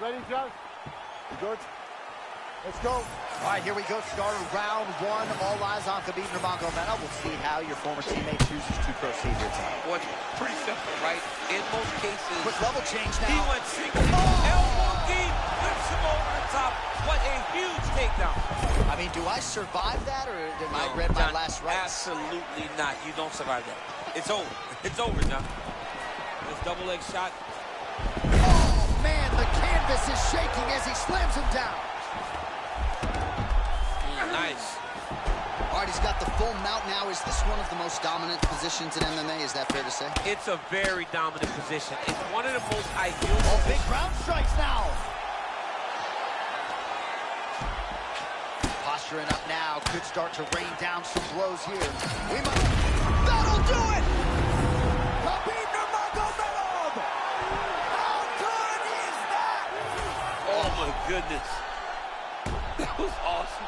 Ready, John? You good? Let's go. All right, here we go. Start of round one. All eyes on Khabib Nurmagomedov. We'll see how your former teammate chooses to proceed here tonight. Well, it's pretty simple, right? In most cases, quick level change now. He went single. Elbow deep, flips him over the top. What a huge takedown. I mean, do I survive that, or did I read my last rights? Absolutely not. You don't survive that. It's over. It's over, John. This double leg shot. Oh, man, the canvas is shaking as he slams him down. Nice. All right, he's got the full mount now. Is this one of the most dominant positions in MMA? Is that fair to say? It's a very dominant position. It's one of the most ideal. Oh, big ground strikes now. Posturing up now. Could start to rain down some blows here. We might. That'll do it! Khabib Nurmagomedov! How good is that? Oh, my goodness. That was awesome.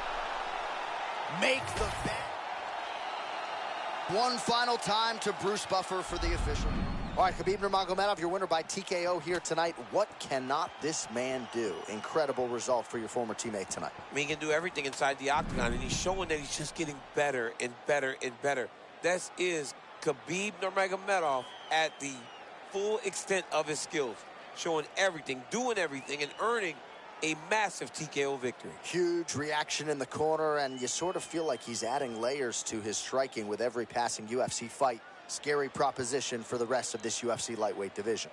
Make the bet. One final time to Bruce Buffer for the official. All right, Khabib Nurmagomedov, your winner by TKO here tonight. What cannot this man do? Incredible result for your former teammate tonight. I mean, he can do everything inside the octagon, and he's showing that he's just getting better and better and better. This is Khabib Nurmagomedov at the full extent of his skills, showing everything, doing everything, and earning a massive TKO victory. Huge reaction in the corner, and you sort of feel like he's adding layers to his striking with every passing UFC fight. Scary proposition for the rest of this UFC lightweight division.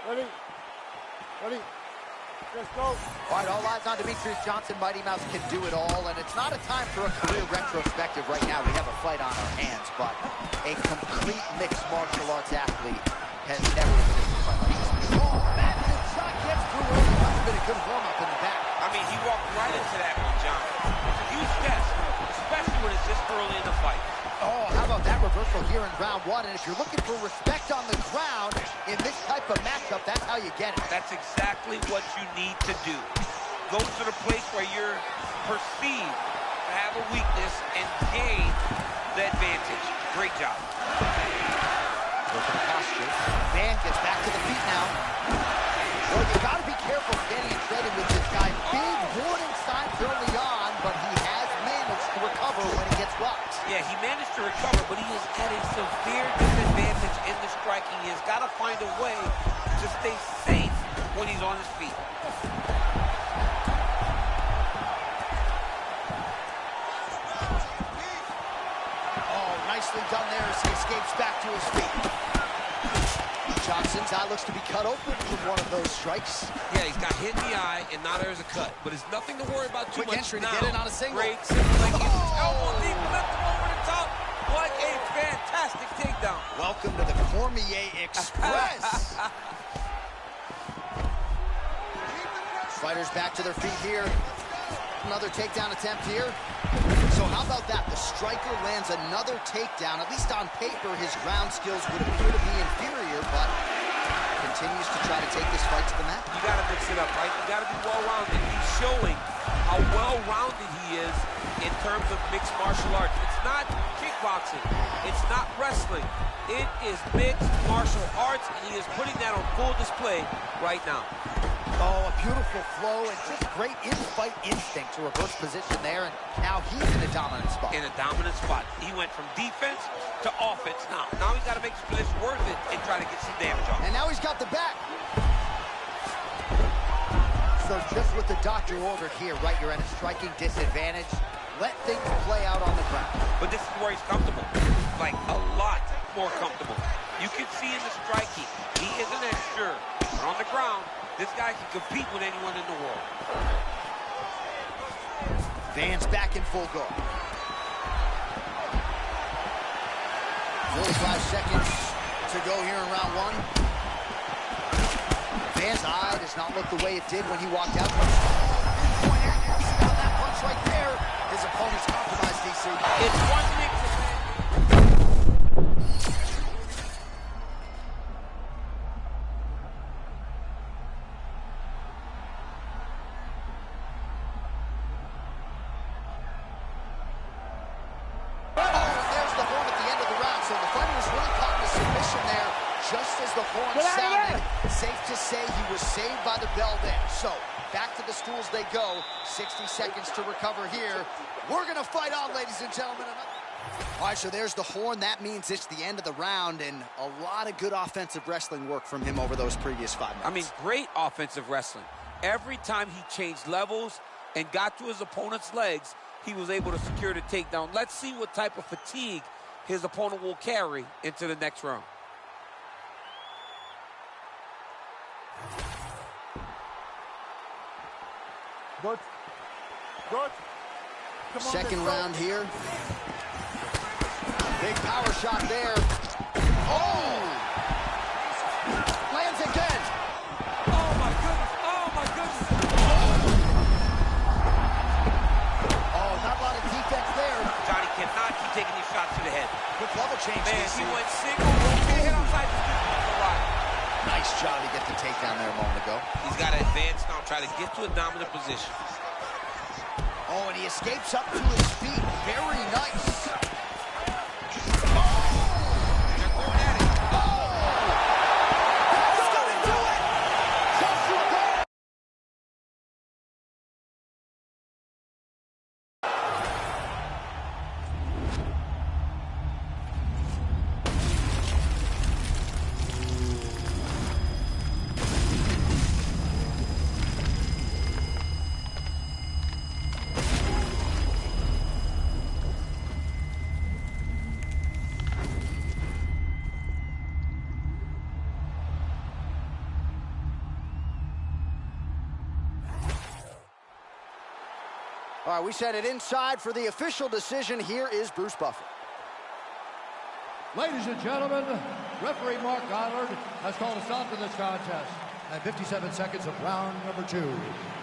Ready? Ready? Let's go. All right, all eyes on Demetrius Johnson. Mighty Mouse can do it all, and it's not a time for a career retrospective right now. We have a fight on our hands, but a complete mixed martial arts athlete has never existed quite like this. Oh, that shot gets through. That's been a good warm-up in the back. I mean, he walked right into that one, John. It's a huge test, especially when it's this early in the fight. Oh, how about that reversal here in round one? And if you're looking for respect on the ground in this type of matchup, that's how you get it. That's exactly what you need to do. Go to the place where you're perceived to have a weakness and gain the advantage. Great job. Look at the posture. Man gets back to the feet now. Well, you got to be careful standing and trading with this guy. Big warning signs early on, but he has managed to recover when he gets rocked. Yeah, he managed to recover, but he is at a severe disadvantage in the striking. He has got to find a way to stay safe when he's on his feet. nicely done there as he escapes back to his feet. Johnson's eye looks to be cut open from one of those strikes. Yeah, he's got hit in the eye, and now there's a cut. But it's nothing to worry about too Quick much entry now. to get in on a single. Great single leg. Elbow deep, left him over the top. What a fantastic takedown. Welcome to the Cormier Express. Fighters back to their feet here. Another takedown attempt here. So how about that? The striker lands another takedown. At least on paper, his ground skills would appear to be inferior, but continues to try to take this fight to the mat. You got to mix it up, right? You got to be well-rounded. He's showing how well-rounded he is in terms of mixed martial arts. It's not kickboxing. It's not wrestling. It is mixed martial arts, and he is putting that on full display right now. Oh, a beautiful flow and just great in-fight instinct to reverse position there, and now he's in a dominant spot. In a dominant spot. He went from defense to offense now. Now he's got to make his position worth it and try to get some damage off. And now he's got the back. So just what the doctor ordered here, right? You're at a striking disadvantage. Let things play out on the ground. But this is where he's comfortable. Like, a lot more comfortable. You can see in the striking, he isn't as sure. But on the ground, this guy can compete with anyone in the world. Van's back in full guard. 45 seconds to go here in round one. Van's eye does not look the way it did when he walked out. Point accuracy on that punch right there. His opponent's compromised, DC. It's one thing to safe to say he was saved by the bell there. So, back to the stools they go. 60 seconds to recover here. We're going to fight on, ladies and gentlemen. All right, so there's the horn. That means it's the end of the round, and a lot of good offensive wrestling work from him over those previous 5 minutes. I mean, great offensive wrestling. Every time he changed levels and got to his opponent's legs, he was able to secure the takedown. Let's see what type of fatigue his opponent will carry into the next round. Good. Good. Come on, second round here. Big power shot there. Oh! Lands again. Oh, my goodness. Oh, my goodness. Oh, not a lot of defense there. Johnny cannot keep taking these shots to the head. Good level change. Man, he went single. He hit outside the Nice job to get the takedown there a moment ago. He's got to advance now, try to get to a dominant position. Oh, and he escapes up to his feet. Very nice. All right, we sent it inside for the official decision. Here is Bruce Buffer. Ladies and gentlemen, referee Mark Goddard has called a stop to this contest at 57 seconds of round number 2.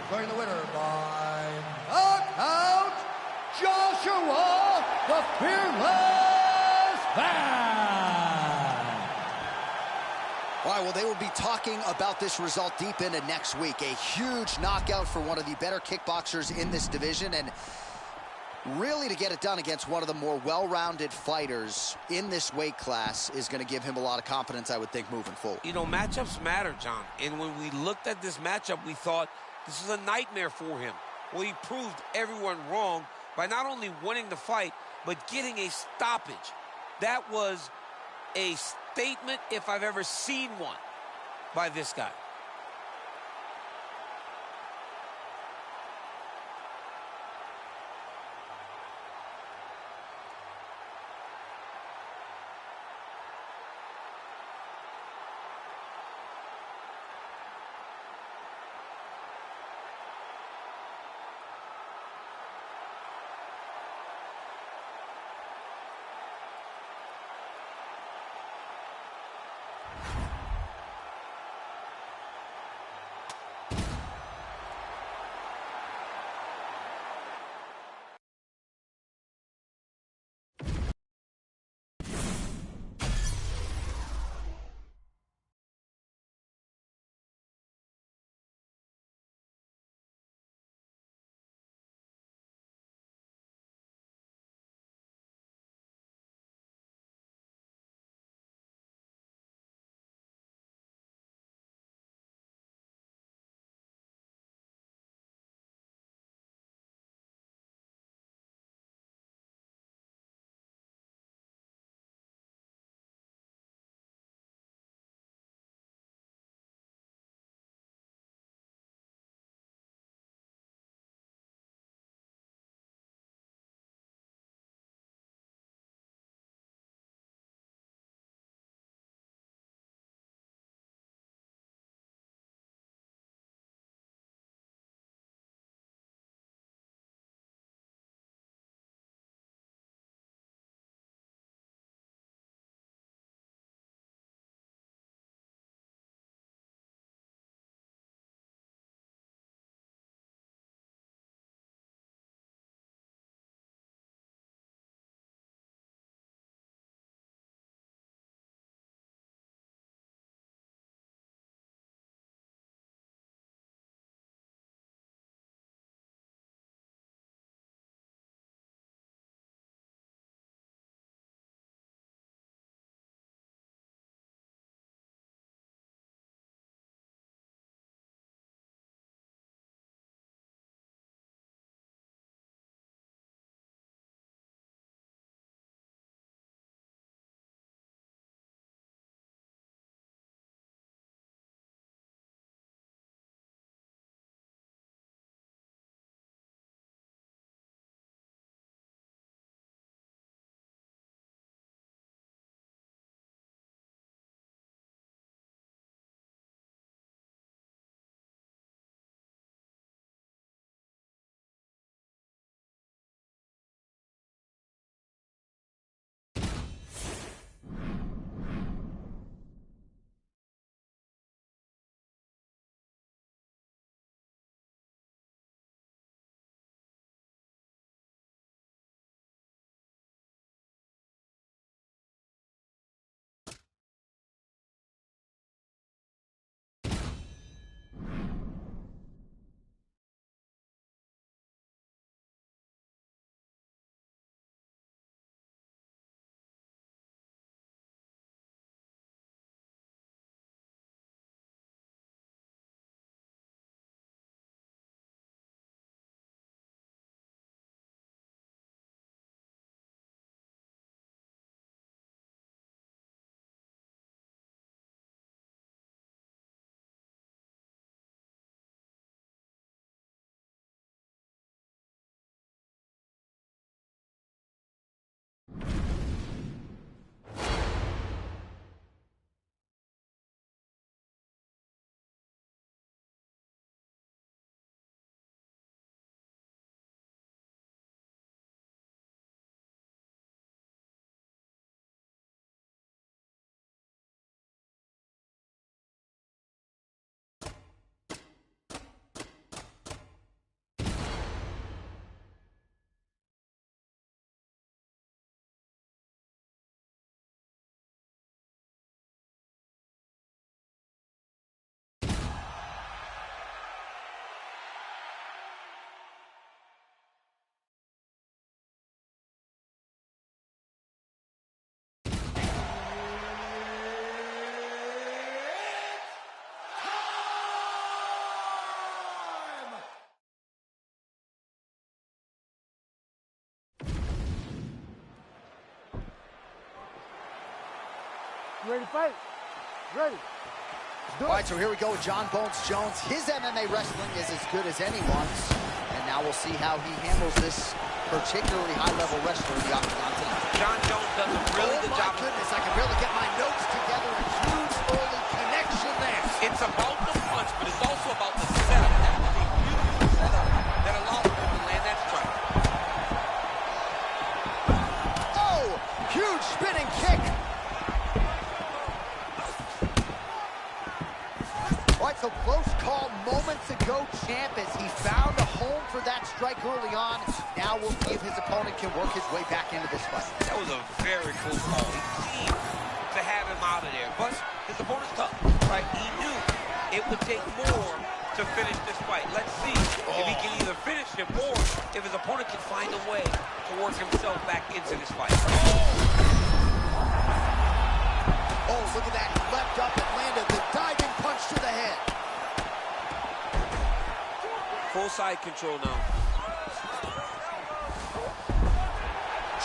Declaring the winner by knockout, Joshua the Fearless Van. All right, well, they will be talking about this result deep into next week. A huge knockout for one of the better kickboxers in this division, and really to get it done against one of the more well-rounded fighters in this weight class is going to give him a lot of confidence, I would think, moving forward. You know, matchups matter, John. And when we looked at this matchup, we thought this is a nightmare for him. Well, he proved everyone wrong by not only winning the fight, but getting a stoppage. That was a statement, if I've ever seen one, by this guy. You ready to fight? Ready. All right, so here we go with John Bones Jones. His MMA wrestling is as good as anyone's. And now we'll see how he handles this particularly high-level wrestler in the octagon tonight. John Jones does a really good job. Oh, my goodness, I can barely get my notes together. A huge early connection there. It's about the punch, but it's also about the setup. That was a beautiful setup that allowed him to land that strike. Oh, huge spinning kick. All right, so close call moments ago, champ, as he found a home for that strike early on. Now we'll see if his opponent can work his way back into this fight. That was a very close call. He seemed to have him out of there, but his opponent's tough, right? He knew it would take more to finish this fight. Let's see if he can either finish him or if his opponent can find a way to work himself back into this fight. Oh, look at that. He leapt up and landed the diving punch to the head. Full side control now.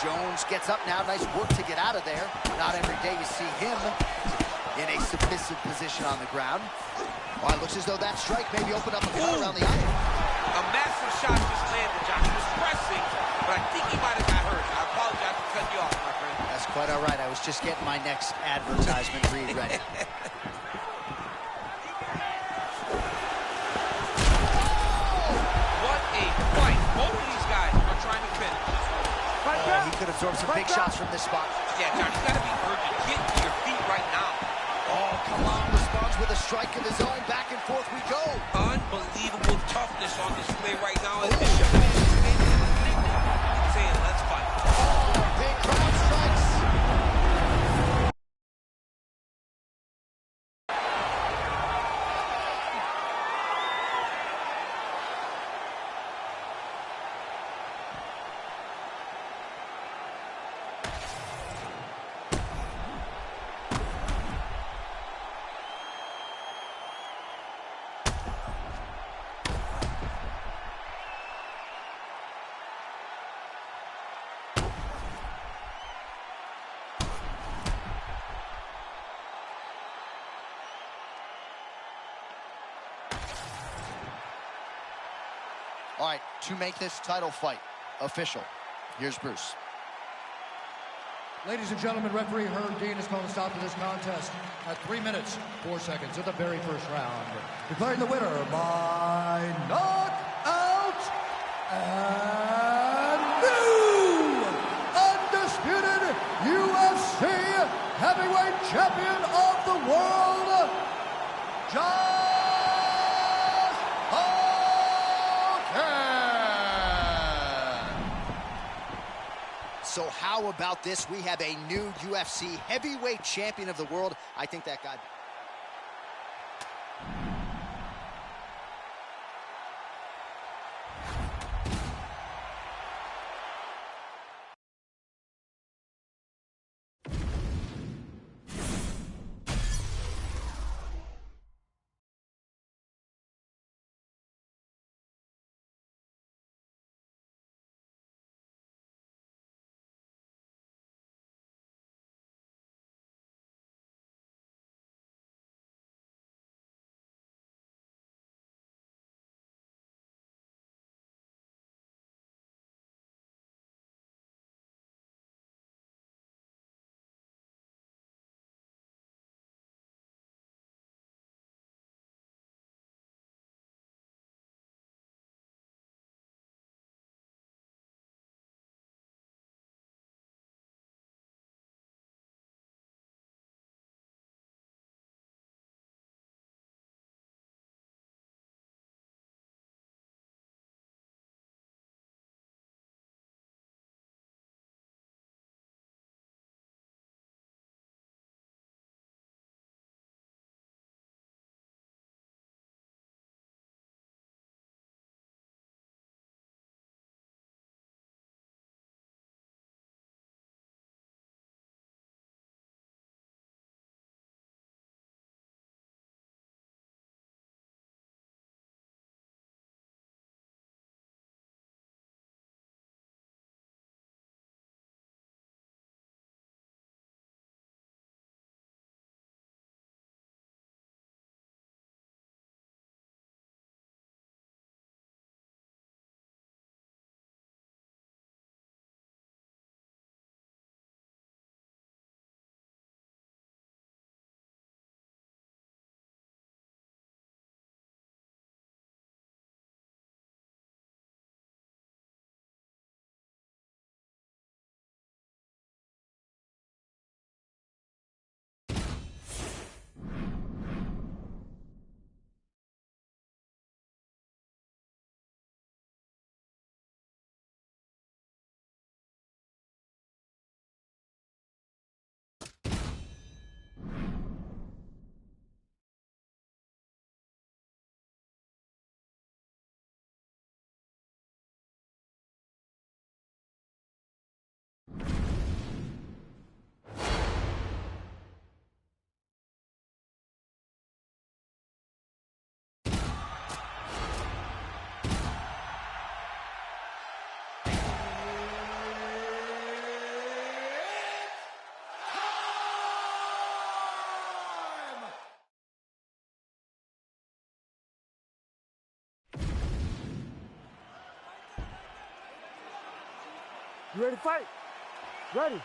Jones gets up now. Nice work to get out of there. Not every day you see him in a submissive position on the ground. All right, looks as though that strike maybe opened up a cut around the eye. A massive shot just landed, John. He was pressing, but I think he might have got hurt. I apologize for cutting you off, my friend. That's quite all right. I was just getting my next advertisement read ready. What a fight. Both of these guys are trying to finish. Oh, he could absorb some big shots from this spot. Yeah, John, you gotta be urgent. Get to your feet right now. Oh, Kalam responds with a strike of his own. Back and forth we go. Unbelievable toughness on display right now. As Bishop saying, let's fight. Big crowd strikes. All right, to make this title fight official, here's Bruce. Ladies and gentlemen, referee Herb Dean has called a stop to this contest at 3 minutes, 4 seconds of the very first round. Declaring the winner by knockout and new undisputed UFC heavyweight champion of the world, John. So how about this? We have a new UFC heavyweight champion of the world. I think that guy... You ready to fight? Ready.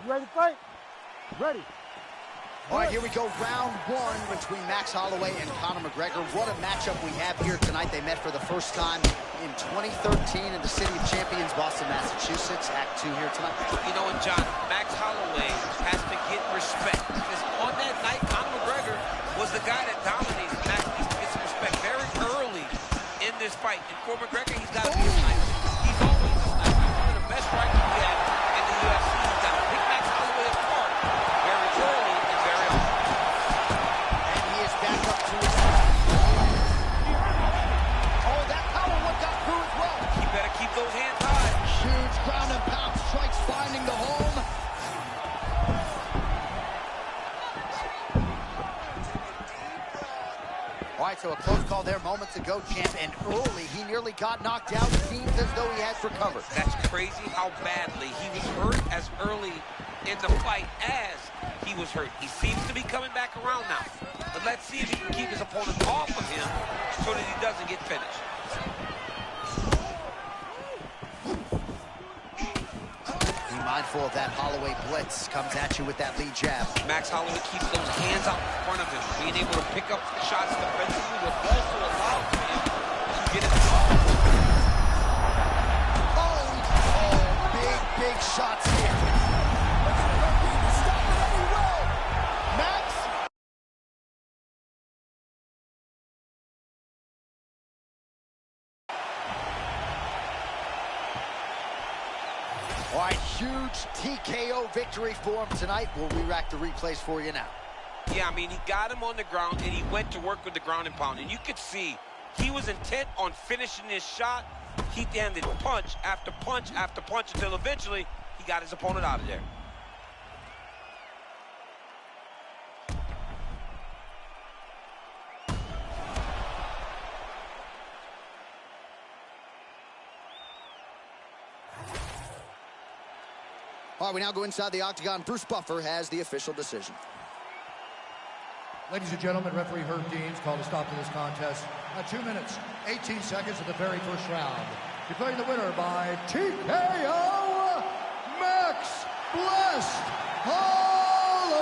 You ready to fight? Ready. All right, here we go, round one between Max Holloway and Conor McGregor. What a matchup we have here tonight. They met for the first time in 2013 in the city of champions, Boston, Massachusetts. Act 2 here tonight. You know what, John? Max Holloway has to get respect. Because on that night, Conor McGregor was the guy that dominated. Max needs to get some respect very early in this fight. And for McGregor, he's got to be a sniper. He's always a sniper. He's one of the best strikers we have in the UFC. He's got to pick Max Holloway apart very early and very often. And he is back up to his... Oh, that power one got through as well. He better keep those hands high. Huge ground and pound strikes finding the home. All right, so a close call there moments ago, champ, and early he nearly got knocked out. Seems as though he has recovered. That's crazy how badly he was hurt as early in the fight as he was hurt. He seems to be coming back around now. But let's see if he can keep his opponent off of him so that he doesn't get finished. Be mindful of that Holloway blitz. Comes at you with that lead jab. Max Holloway keeps those hands out in front of him. Being able to pick up shots defensively will also allow him to get it. Big shots here. Max. All right, huge TKO victory for him tonight. We'll re-rack the replays for you now. Yeah, I mean, he got him on the ground, and he went to work with the ground and pound. And you could see he was intent on finishing this shot. He landed punch after punch after punch until eventually he got his opponent out of there. All right, we now go inside the octagon. Bruce Buffer has the official decision. Ladies and gentlemen, referee Herb Deans called a stop to this contest at 2 minutes, 18 seconds of the very first round. Declaring the winner by TKO, Max Blessed Holloway.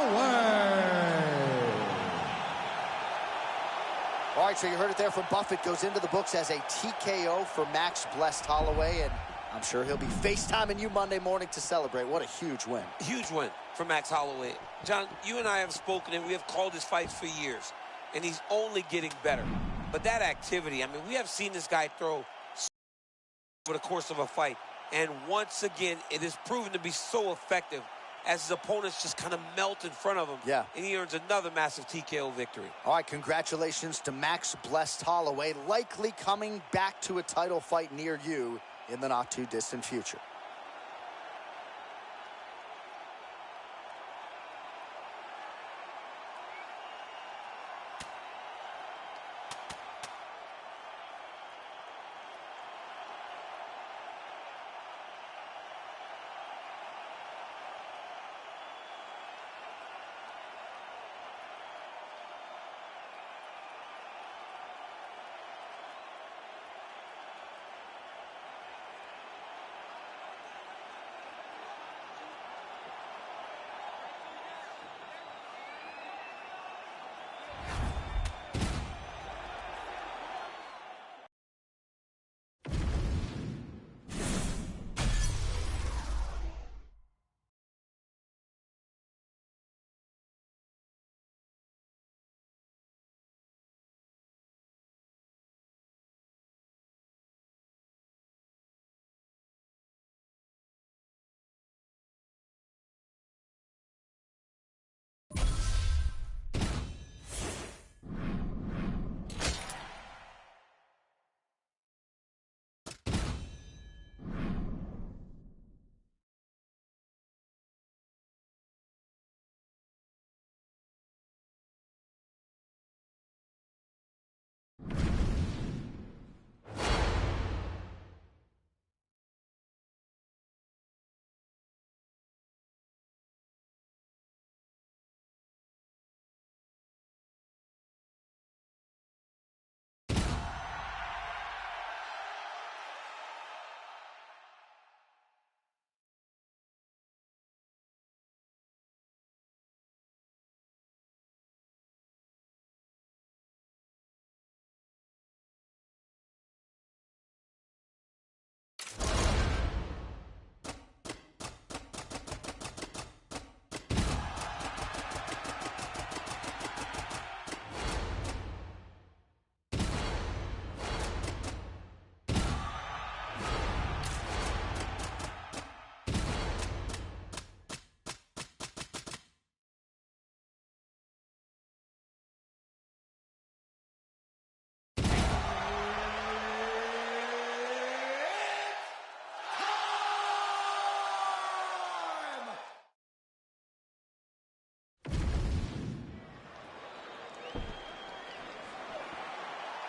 All right, so you heard it there from Buffett. Goes into the books as a TKO for Max Blessed Holloway, and I'm sure he'll be FaceTiming you Monday morning to celebrate. What a huge win. Huge win for Max Holloway. John, you and I have spoken, and we have called his fights for years, and he's only getting better. But that activity, I mean, we have seen this guy throw over the course of a fight, and once again, it is proven to be so effective as his opponents just kind of melt in front of him. Yeah. And he earns another massive TKO victory. All right, congratulations to Max Blessed Holloway, likely coming back to a title fight near you in the not-too-distant future.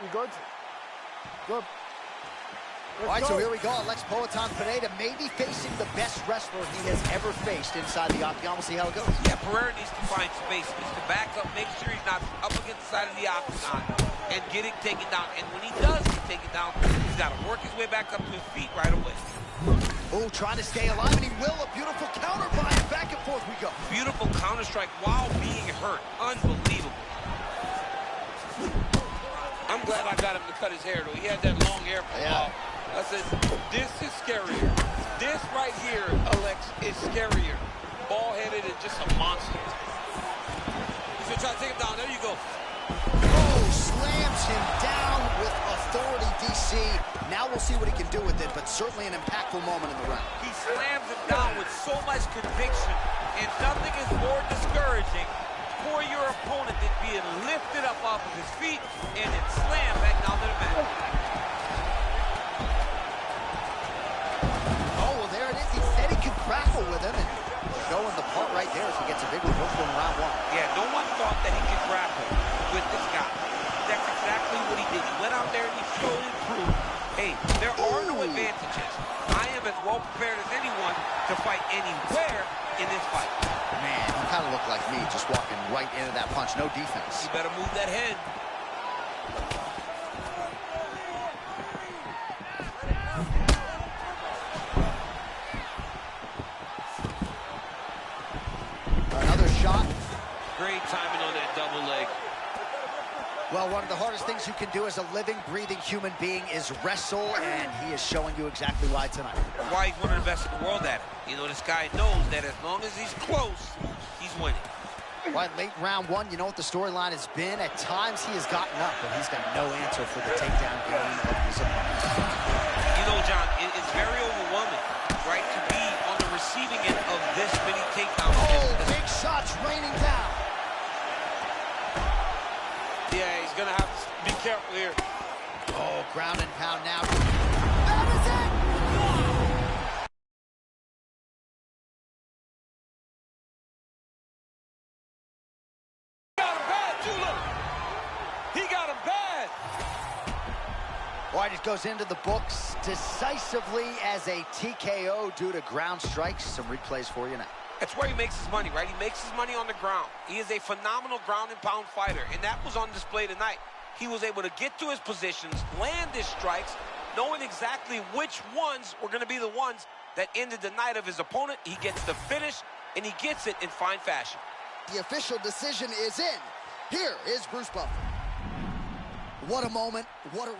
You good? Good. All right, so here we go. Alex Poatan Pineda may be facing the best wrestler he has ever faced inside the octagon. We'll see how it goes. Yeah, Pereira needs to find space. He needs to back up, make sure he's not up against the side of the octagon and getting taken down. And when he does get taken down, he's got to work his way back up to his feet right away. Oh, trying to stay alive, and he will. A beautiful counter by him. Back and forth we go. Beautiful counter strike while being hurt. Unbelievable. I'm glad I got him to cut his hair, though. He had that long hair for a while. I said, this is scarier. This right here, Alex, is scarier. Ball-headed and just a monster. He's gonna try to take him down. There you go. Oh, slams him down with authority, DC. Now we'll see what he can do with it, but certainly an impactful moment in the round. He slams him down with so much conviction, and nothing is more discouraging for your opponent than being lifted up off of his feet and then slammed back down to the mat. Oh, well, there it is. He said he could grapple with him, and showing the part right there as he gets a big reversal in round one. Yeah, no one thought that he could grapple with this guy. That's exactly what he did. He went out there and he showed and proved, hey, there are no advantages. I am as well prepared as anyone to fight anywhere just walking right into that punch. No defense. You better move that head. Another shot. Great timing on that double leg. Well, one of the hardest things you can do as a living, breathing human being is wrestle, and he is showing you exactly why tonight. Why he's one of the best in the world at it. You know, this guy knows that as long as he's close, he's winning. Right, late round one, you know what the storyline has been? At times he has gotten up, but he's got no answer for the takedown game of his opponent. You know, John, it's very overwhelming, right, to be on the receiving end of this many takedowns. Oh, big shots raining down. Yeah, he's going to have to be careful here. Oh, ground and pound now. That is it! He got him bad, too, look. He got him bad. White just goes into the books decisively as a TKO due to ground strikes. Some replays for you now. That's where he makes his money, right? He makes his money on the ground. He is a phenomenal ground and pound fighter, and that was on display tonight. He was able to get to his positions, land his strikes, knowing exactly which ones were going to be the ones that ended the night of his opponent. He gets the finish, and he gets it in fine fashion. The official decision is in. Here is Bruce Buffer. What a moment. What a...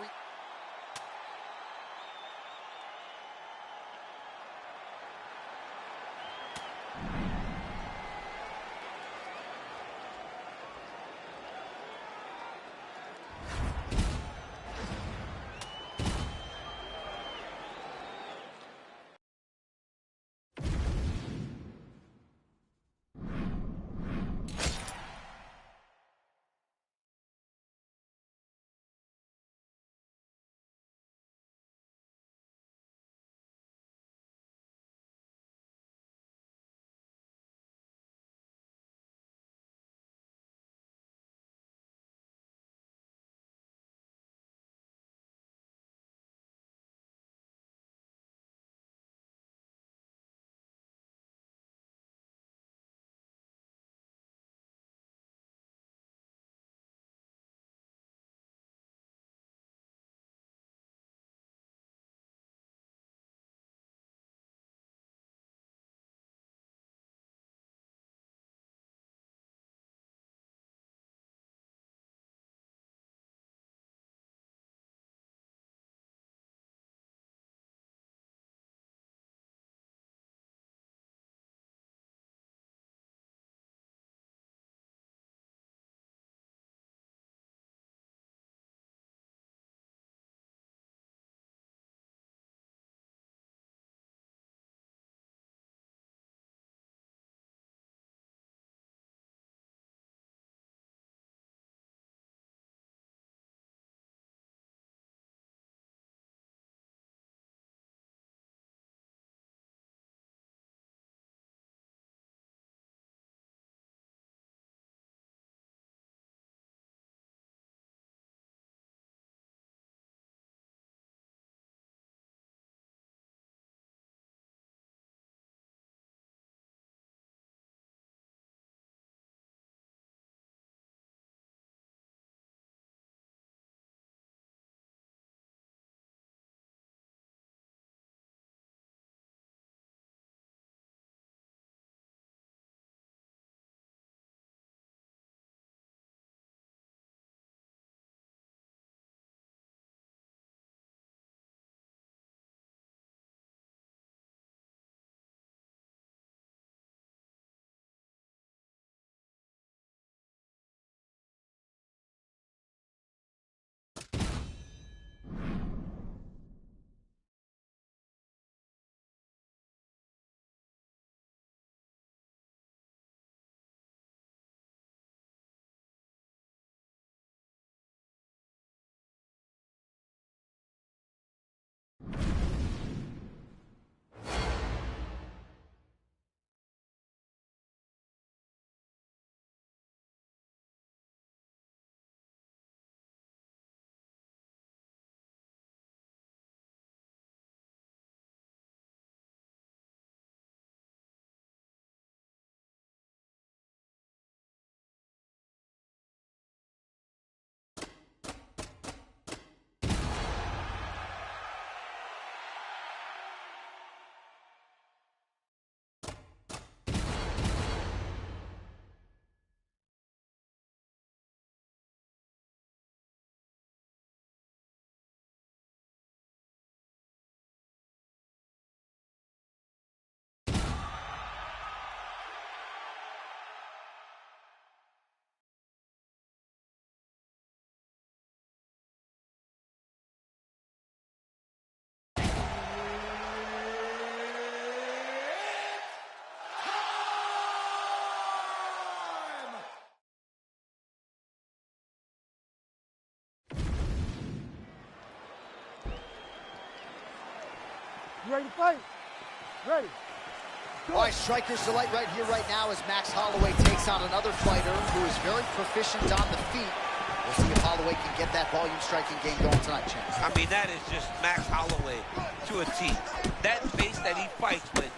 You ready to fight? Ready. All right, strikers delight right here, right now, as Max Holloway takes on another fighter who is very proficient on the feet. We'll see if Holloway can get that volume striking game going tonight, champ. I mean, that is just Max Holloway to a T. That face that he fights with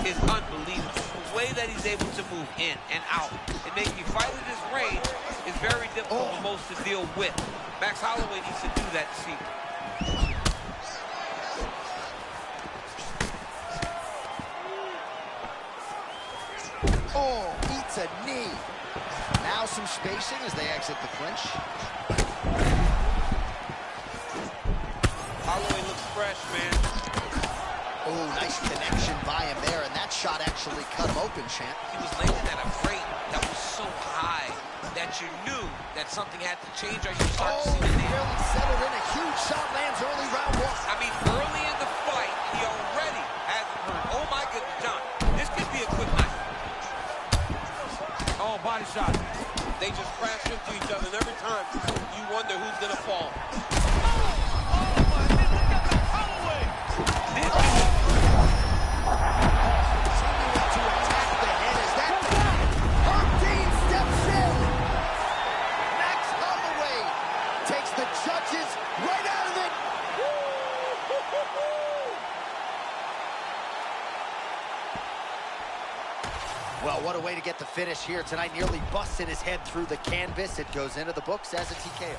is unbelievable. The way that he's able to move in and out and make you fight at his range is very difficult for most to deal with. Max Holloway needs to do that this evening. Oh, eats a knee. Now some spacing as they exit the clinch. Holloway looks fresh, man. Oh, nice connection by him there, and that shot actually cut him open, champ. He was landing at a rate that was so high that you knew that something had to change or you start to see the knee. Really settled in. A huge shot lands early round one. I mean, early in the fight, he already has hurt. Oh, my goodness, John. This could be a quick night. Oh, body shot. They just crash into each other, and every time you wonder who's going to fall. Well, what a way to get the finish here tonight. Nearly busted his head through the canvas. It goes into the books as a TKO.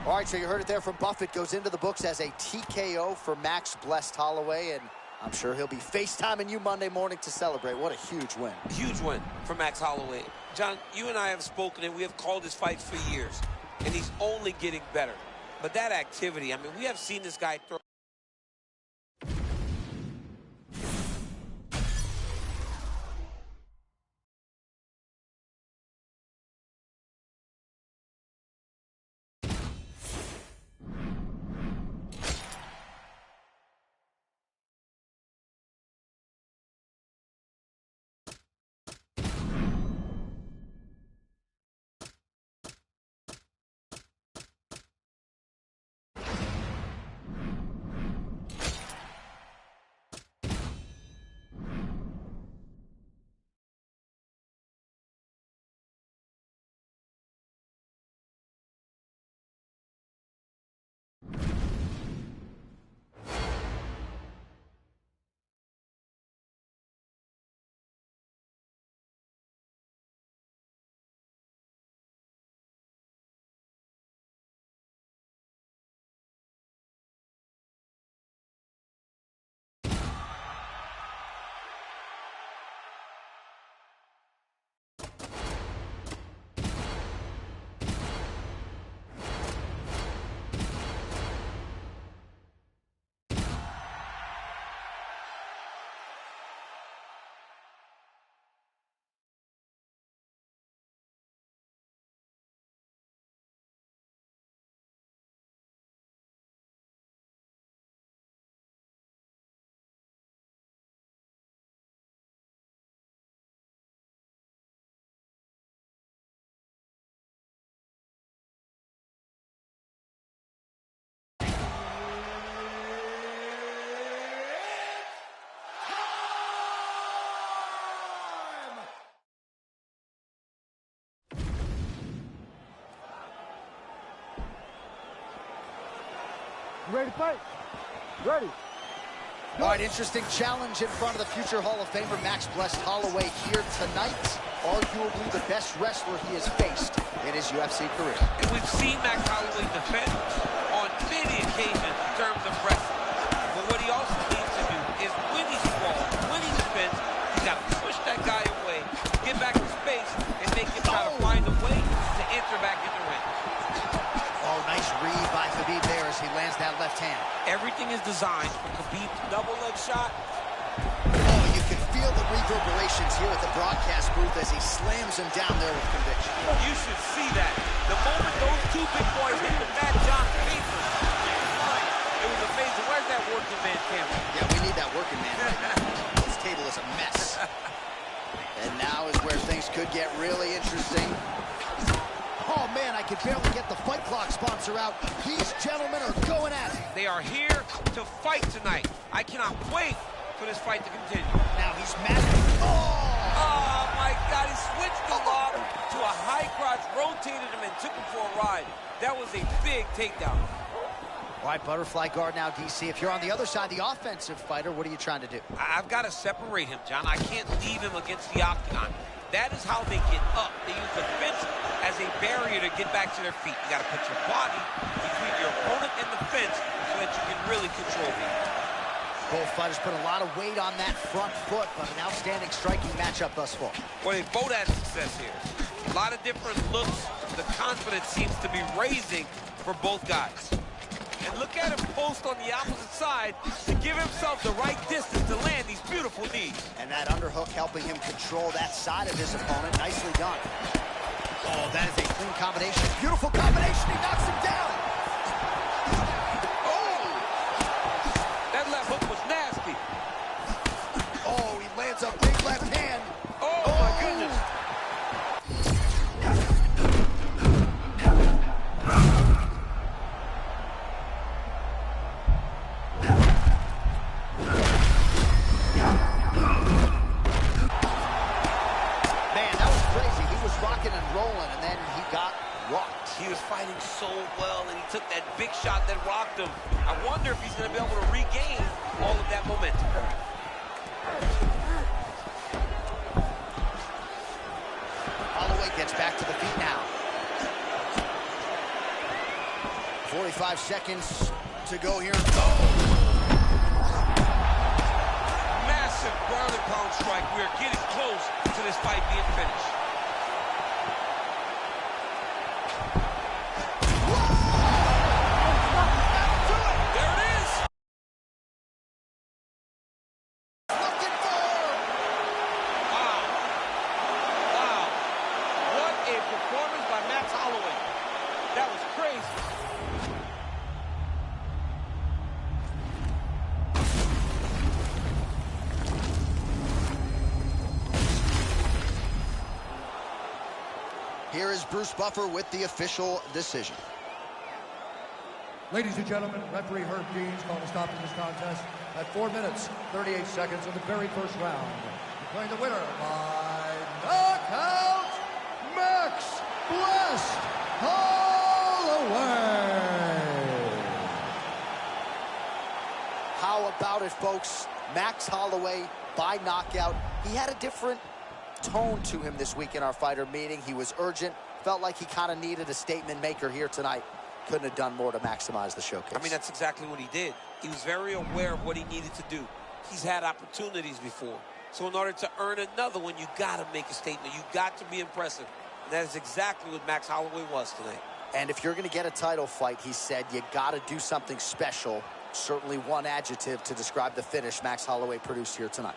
All right, so you heard it there from Buffett. Goes into the books as a TKO for Max Blessed Holloway, and I'm sure he'll be FaceTiming you Monday morning to celebrate. What a huge win. Huge win for Max Holloway. John, you and I have spoken, and we have called his fights for years, and he's only getting better. But that activity, I mean, we have seen this guy throw. You ready to fight? Ready. All right, interesting challenge in front of the future Hall of Famer Max Blessed Holloway here tonight. Arguably the best wrestler he has faced in his UFC career. And we've seen Max Holloway defend on many occasions in terms of wrestling. But what he also needs to do is when he sprawls, when he defends, he's got to push that guy away, get back in space, and make him try to find a way to enter back in the ring. Oh, nice read by Khabib there as he lands that left hand. Everything is designed for Khabib's double leg shot. Oh, you can feel the reverberations here at the broadcast booth as he slams him down there with conviction. You should see that. The moment those two big boys hit the mat, John paper, it was amazing. Where's that working man camera? Yeah, we need that working man right now. This table is a mess. And now is where things could get really interesting. Oh, man, I can barely get the Fight Clock sponsor out. These gentlemen are going at it. They are here to fight tonight. I cannot wait for this fight to continue. Now he's mad. Oh, my God, he switched the lock to a high crotch, rotated him, and took him for a ride. That was a big takedown. All right, butterfly guard now, DC. If you're on the other side, the offensive fighter, what are you trying to do? I've got to separate him, John. I can't leave him against the octagon. That is how they get up. They use the fence as a barrier to get back to their feet. You got to put your body between your opponent and the fence so that you can really control him. Both fighters put a lot of weight on that front foot, but an outstanding striking matchup thus far. Well, they both had success here. A lot of different looks. The confidence seems to be raising for both guys. And look at him post on the opposite side to give himself the right distance to land these beautiful knees. And that underhook helping him control that side of his opponent. Nicely done. Oh, that is a clean combination. Beautiful combination. He knocks him down. Oh! That left hook was nasty. Oh, he lands a big left hand. Oh, my goodness. He was fighting so well, and he took that big shot that rocked him. I wonder if he's going to be able to regain all of that momentum. Holloway gets back to the feet now. 45 seconds to go here. Massive ground and pound strike. We are getting close to this fight being finished. Here is Bruce Buffer with the official decision. Ladies and gentlemen, referee Herb Deans called a stop to this contest at 4 minutes, 38 seconds of the very first round. Declaring the winner by knockout, Max Blessed Holloway. How about it, folks? Max Holloway by knockout. He had a different tone to him this week in our fighter meeting. He was urgent, felt like he kind of needed a statement maker here tonight. Couldn't have done more to maximize the showcase. I mean, that's exactly what he did. He was very aware of what he needed to do. He's had opportunities before. So in order to earn another one, you got to make a statement. You got to be impressive. And that is exactly what Max Holloway was tonight. And if you're going to get a title fight, he said, you got to do something special. Certainly one adjective to describe the finish Max Holloway produced here tonight.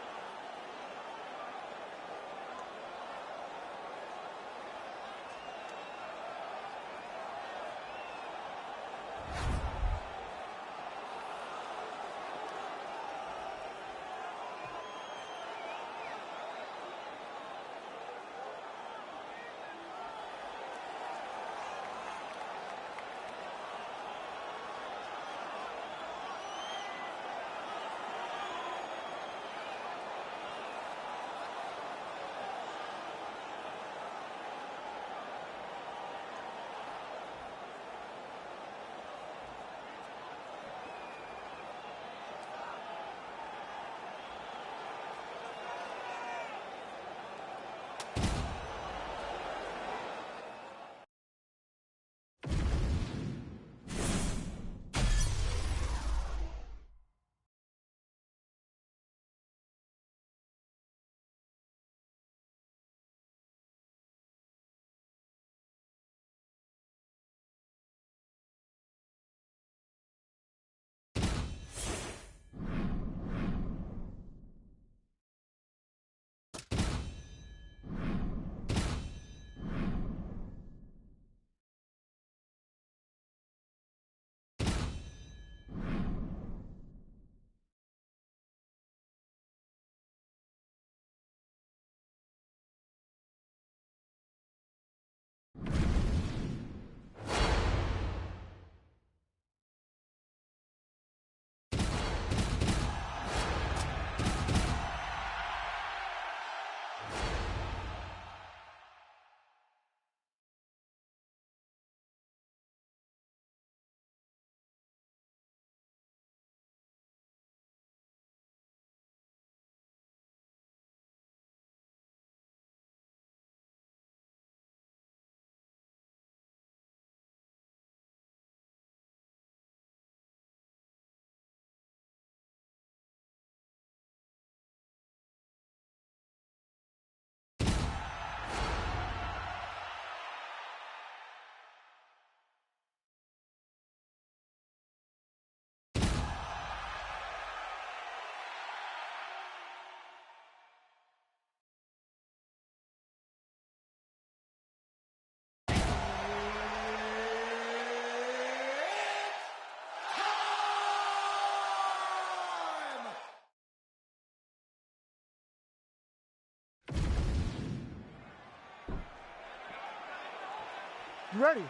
You ready?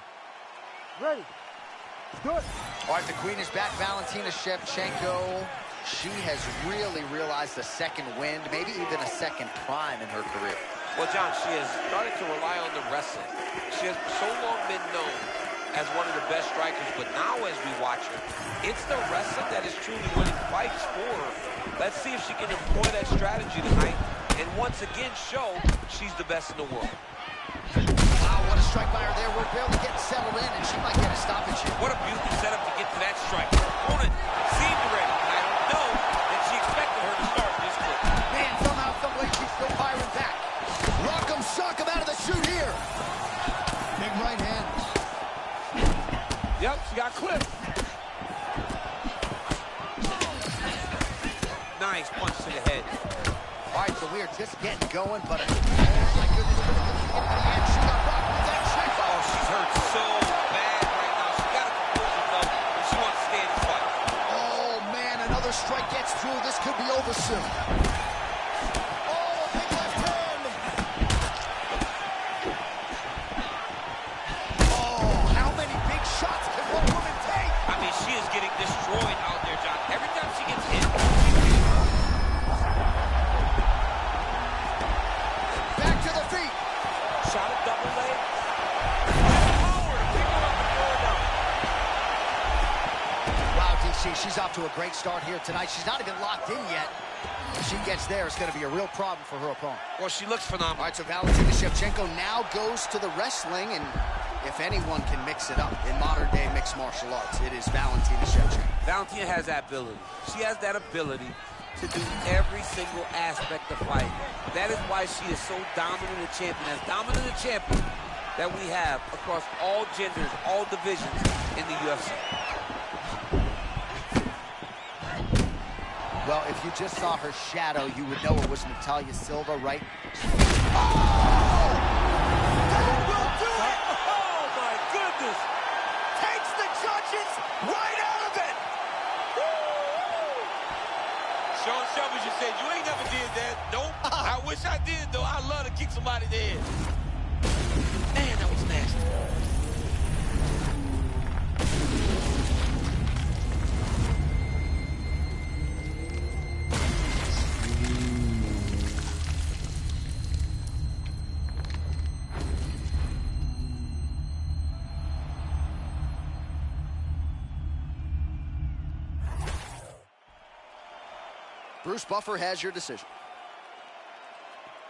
Ready. Good. All right, the queen is back, Valentina Shevchenko. She has really realized a second wind, maybe even a second prime in her career. Well, John, she has started to rely on the wrestling. She has so long been known as one of the best strikers, but now as we watch her, it's the wrestling that is truly winning fights for her. Let's see if she can employ that strategy tonight and once again show she's the best in the world. Wow, what a strike by her there. We're barely getting settled in, and she might get a stoppage here. What a beautiful setup to get to that strike. Opponent seemed ready. I don't know that she expected her to start this quick. Man, somehow, some way, she's still firing back. Rock'em sock'em out of the chute here. Big right hand. Yep, she got clipped. Nice punch to the head. All right, so we are just getting going, but oh my goodness, she got rocked with that check. Oh, she's hurt so bad right now. She got to compose herself if she wants to stay in the fight. Oh man, another strike gets through. This could be over soon. Oh, big left hand. Oh, how many big shots can one woman take? I mean, she is getting destroyed out there, John. Every time she gets hit, back to the feet. shot a double leg. Power to pick her up and throw her down. Wow, DC, she's off to a great start here tonight. She's not even locked in yet. If she gets there, it's going to be a real problem for her opponent. Well, she looks phenomenal. All right, so Valentina Shevchenko now goes to the wrestling, and if anyone can mix it up in modern-day mixed martial arts, it is Valentina Shevchenko. Valentina has that ability. She has that ability to do every single aspect of fighting. That is why she is so dominant a champion, as dominant a champion that we have across all genders, all divisions in the UFC. Well, if you just saw her shadow, you would know it was Natalia Silva, right? Oh! That will do it! Oh, my goodness! Takes the judges right out of it! Sean Shelby just said, you ain't never did that. Nope. I wish I did, though. I love to kick somebody in the head. Man, that was nasty. Bruce Buffer has your decision.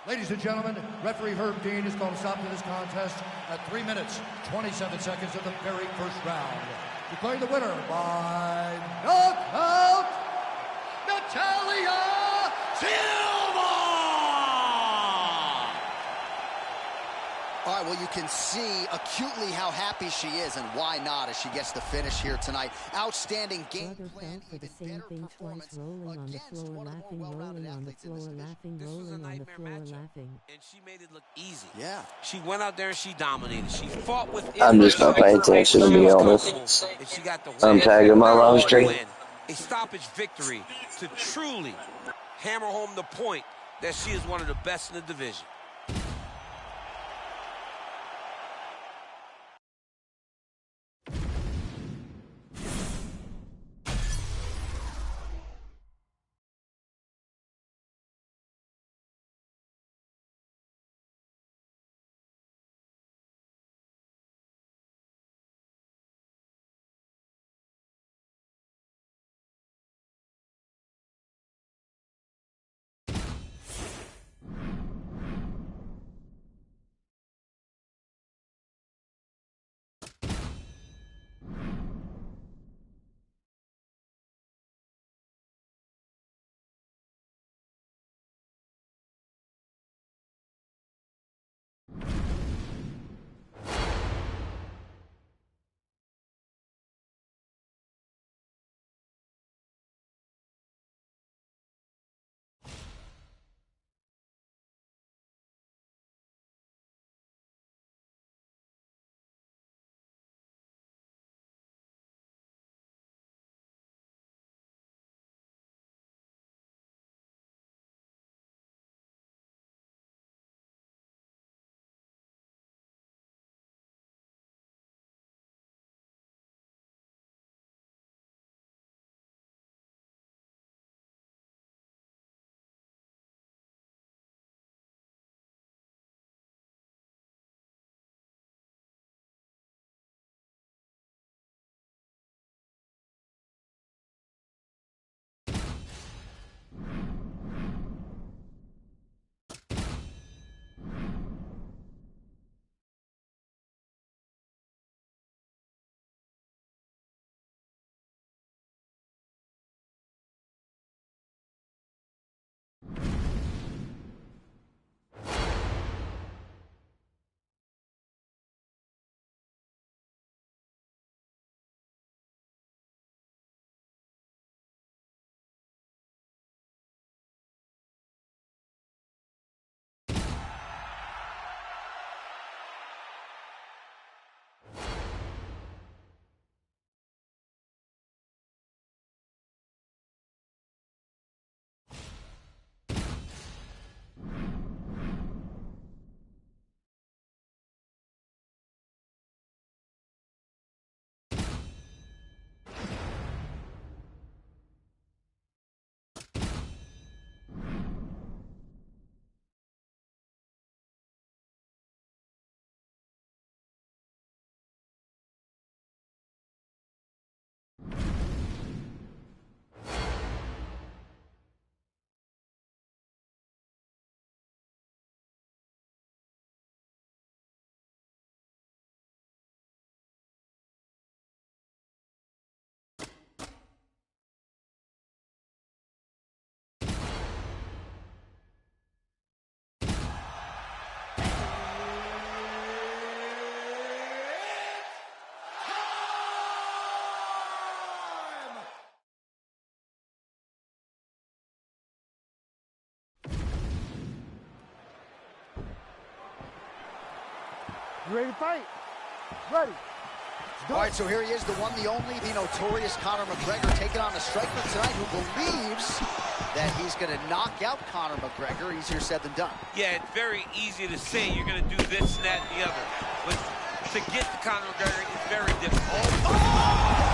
Ladies and gentlemen, referee Herb Dean has called a stop to this contest at 3 minutes, 27 seconds of the very first round. Declaring the winner by knockout, Natalia Silva! All right, well, you can see acutely how happy she is, and why not, as she gets the finish here tonight. Outstanding game plan, for the same thing twice, rolling on the floor, laughing, rolling on the floor, laughing, rolling on the floor, laughing. And she made it look easy. Yeah. She went out there and she dominated. She fought with. I'm just not paying attention, to be honest. And she got the I'm tagging my live stream. A stoppage victory to truly hammer home the point that she is one of the best in the division. You ready to fight? Ready. All right, so here he is, the one, the only, the notorious Conor McGregor, taking on a striker tonight who believes that he's going to knock out Conor McGregor. Easier said than done. Yeah, it's very easy to say you're going to do this and that and the other. But to get to Conor McGregor is very difficult. Oh!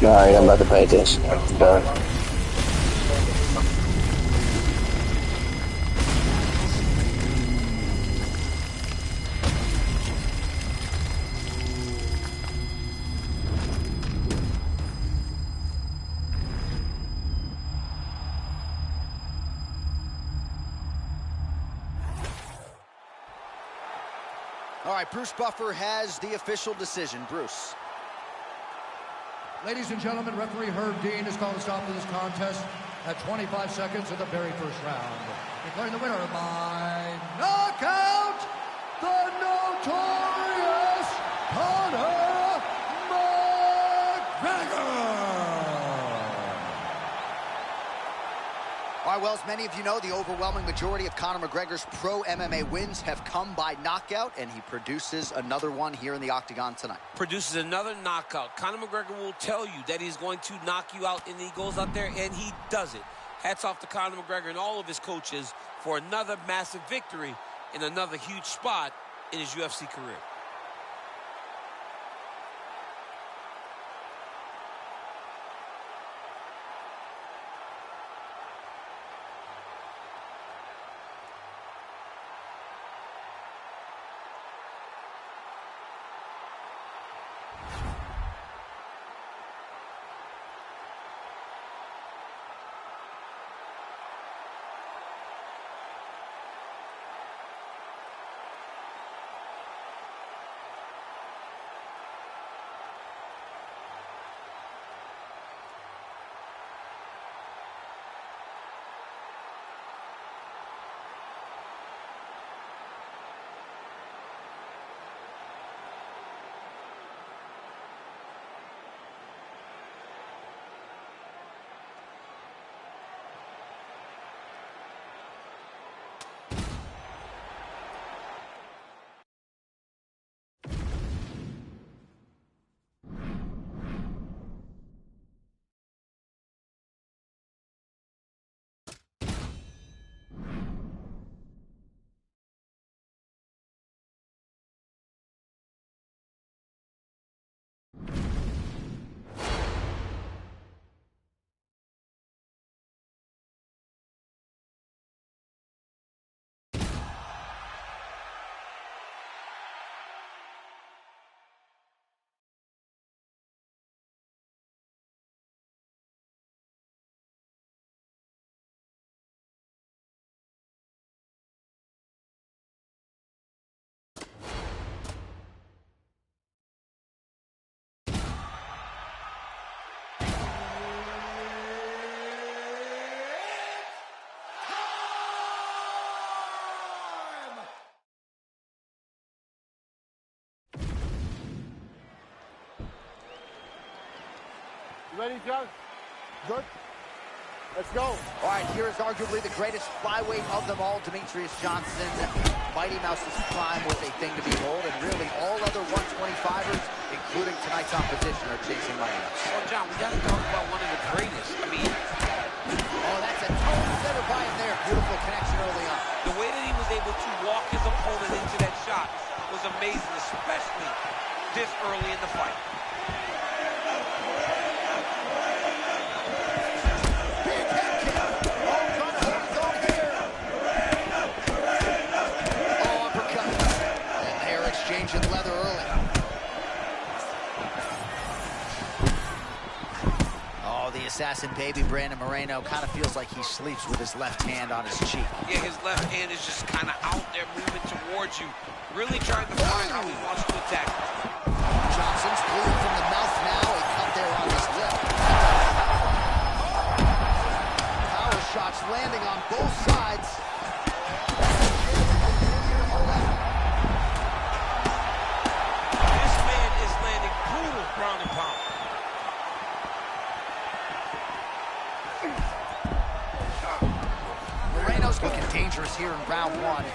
Alright, I'm about to pay attention. Done. All right, Bruce Buffer has the official decision. Bruce. Ladies and gentlemen, referee Herb Dean has called a stop to this contest at 25 seconds of the very first round. Declaring the winner by knockout, the notorious Conor McGregor! All right, well, as many of you know, the overwhelming majority of Conor McGregor's pro MMA wins have come by knockout, and he produces another one here in the octagon tonight. Produces another knockout. Conor McGregor will tell you that he's going to knock you out, and he goes out there and he does it. Hats off to Conor McGregor and all of his coaches for another massive victory in another huge spot in his UFC career. You ready, John? Good? Let's go. All right, here is arguably the greatest flyweight of them all, Demetrius Johnson. Mighty Mouse's prime was a thing to behold, and really all other 125ers, including tonight's opposition, are chasing Mighty Mouse. Well, John, we got to talk about one of the greatest. I mean, oh, that's a total center by him there. Beautiful connection early on. the way that he was able to walk his opponent into that shot was amazing, especially this early in the fight. Exchanging leather early. Oh, the assassin baby, Brandon Moreno, kind of feels like he sleeps with his left hand on his cheek. Yeah, his left hand is just kind of out there moving towards you, really trying to find how he wants to attack. Johnson's bleeding from the mouth now, a cut there on his lip. Power shots landing on both sides. This man is landing brutal ground and pound. Moreno's looking dangerous here in round one.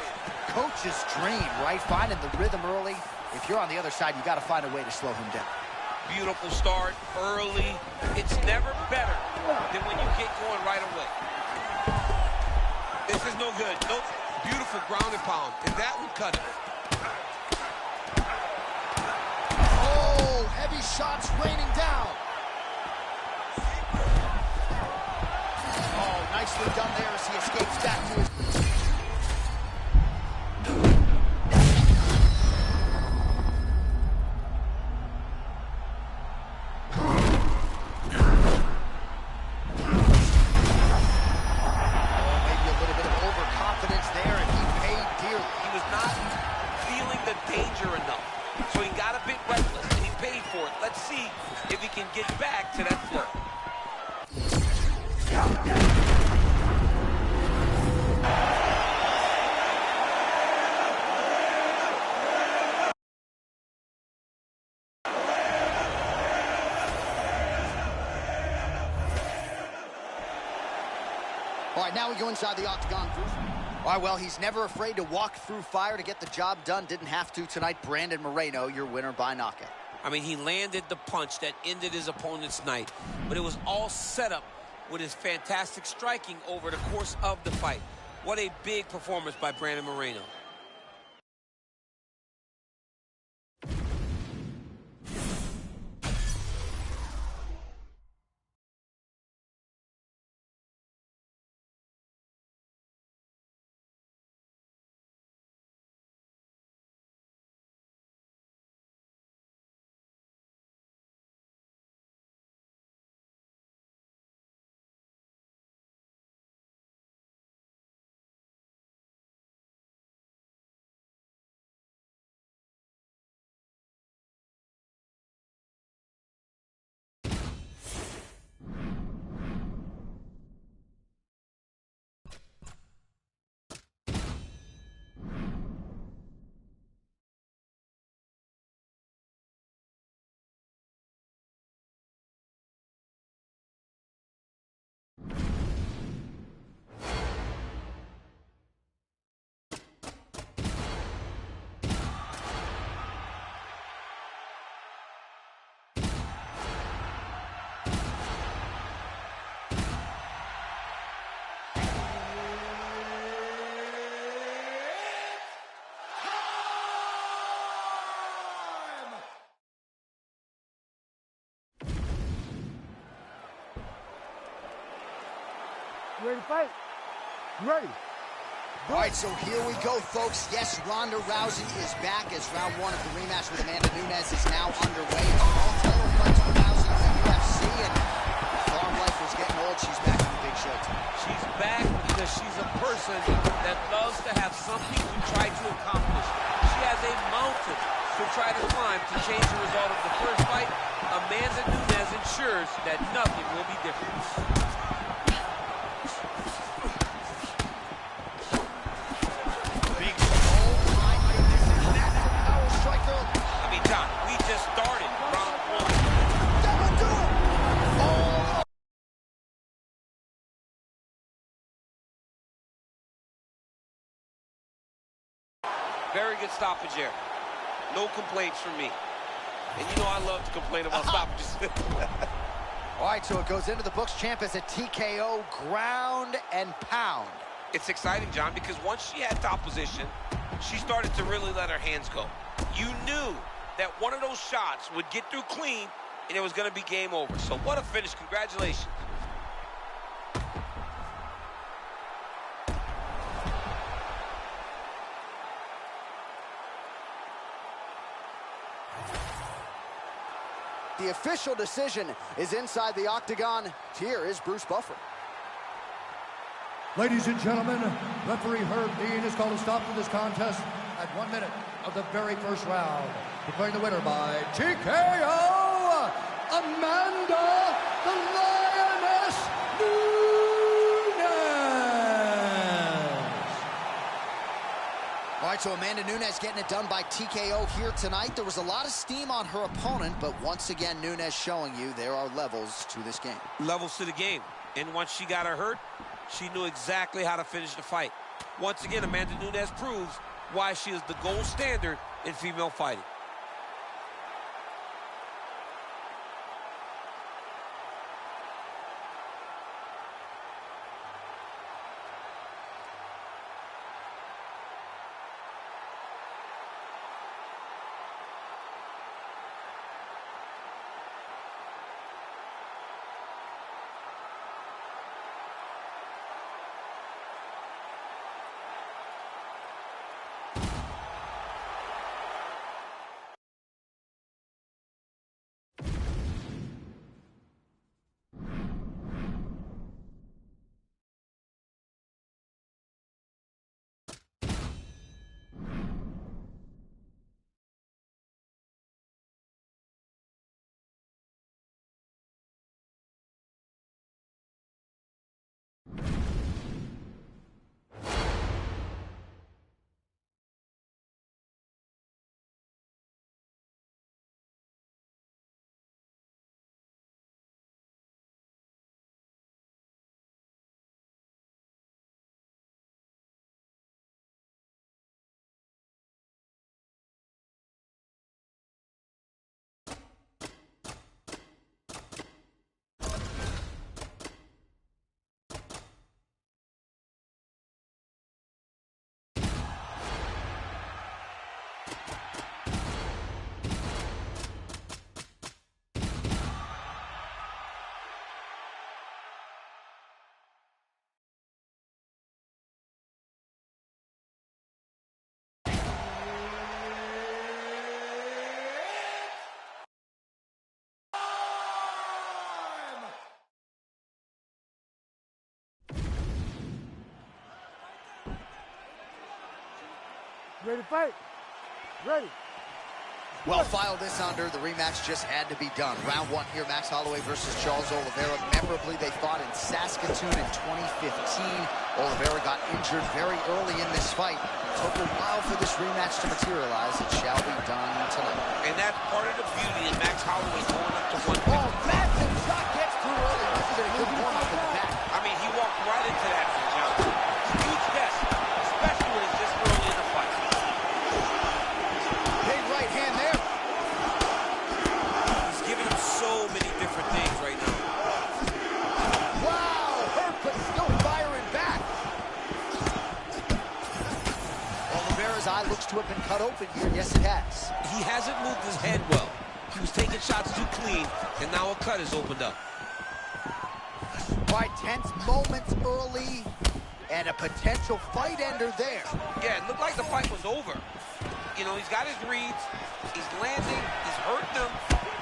Coach's dream, right? Finding the rhythm early. If you're on the other side, you got to find a way to slow him down. Beautiful start early. It's never better than when you get going right away. This is no good. Nope. Beautiful ground and pound. And that would cut it. Oh, heavy shots raining down. Oh, nicely done there as he escapes back to his... All right, now we go inside the octagon. All right, well, he's never afraid to walk through fire to get the job done. Didn't have to tonight. Brandon Moreno, your winner by knockout. I mean, he landed the punch that ended his opponent's night, but it was all set up with his fantastic striking over the course of the fight. What a big performance by Brandon Moreno. You ready to fight? You ready? All right, so here we go, folks. Yes, Ronda Rousey is back as round one of the rematch with Amanda Nunes is now underway. All title fights for Rousey in the UFC, and farm life was getting old. She's back in the big show tonight. She's back because she's a person that loves to have something to try to accomplish. She has a mountain to try to climb to change the result of the first fight. Amanda Nunes ensures that nothing will be different. Very good stoppage there. No complaints from me. And you know I love to complain about stoppages. All right, so it goes into the books. Champ is a TKO, ground and pound. It's exciting, John, because once she had top position, she started to really let her hands go. You knew that one of those shots would get through clean, and it was going to be game over. So what a finish. Congratulations. The official decision is inside the octagon. Here is Bruce Buffer. Ladies and gentlemen, referee Herb Dean has called a stop to this contest at 1 minute of the very first round. Declaring the winner by TKO, Amanda the Lioness Nunes. right, so Amanda Nunes getting it done by TKO here tonight. There was a lot of steam on her opponent, but once again, Nunes showing you there are levels to this game. Levels to the game. And once she got her hurt, she knew exactly how to finish the fight. Once again, Amanda Nunes proves why she is the gold standard in female fighting. Ready to fight? Ready. Well, file this under. The rematch just had to be done. Round one here, Max Holloway versus Charles Oliveira. Memorably, they fought in Saskatoon in 2015. Oliveira got injured very early in this fight. Took a while for this rematch to materialize. It shall be done tonight. And that's part of the beauty in Max Holloway going up to 150. Oh, massive shot gets through early. This has been a good warm-up in the back. I mean, he walked right into that, John. Huge test, especially when it's this early in the fight. Big right hand there. He's giving him so many different things right now. Wow, hurt but still firing back. Oliveira's eye looks to have been cut open here. Yes, it has. He hasn't moved his head well. He was taking shots too clean, and now a cut has opened up. All right, tense moments early, and a potential fight ender there. Yeah, it looked like the fight was over. You know, he's got his reads, he's landing, he's hurting them,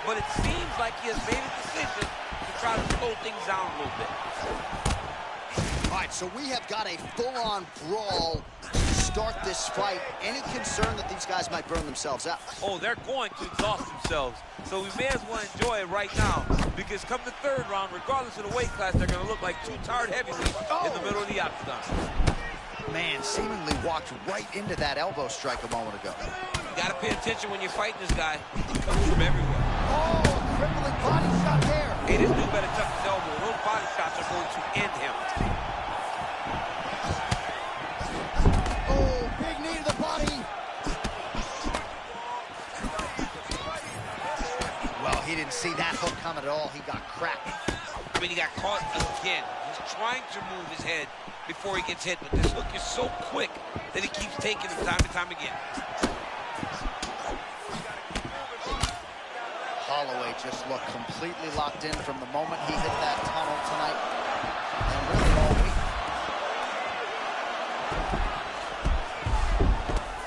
but it seems like he has made a decision to try to slow things down a little bit. All right, so we have got a full-on brawl to start this fight. Any concern that these guys might burn themselves out? Oh, they're going to exhaust themselves, so we may as well enjoy it right now, because come the third round, regardless of the weight class, they're going to look like two tired heavyweights in the middle of the octagon. Man, seemingly walked right into that elbow strike a moment ago. You got to pay attention when you're fighting this guy. He comes from everywhere. Oh, a crippling body shot there. Hey, this dude better tuck his elbow. Those body shots are going to end him. Oh, big knee to the body. Well, he didn't see that hook coming at all. He got cracked. I mean, he got caught again. He's trying to move his head before he gets hit, but this hook is so quick that he keeps taking him time and time again. Holloway just looked completely locked in from the moment he hit that tunnel tonight. And really all week.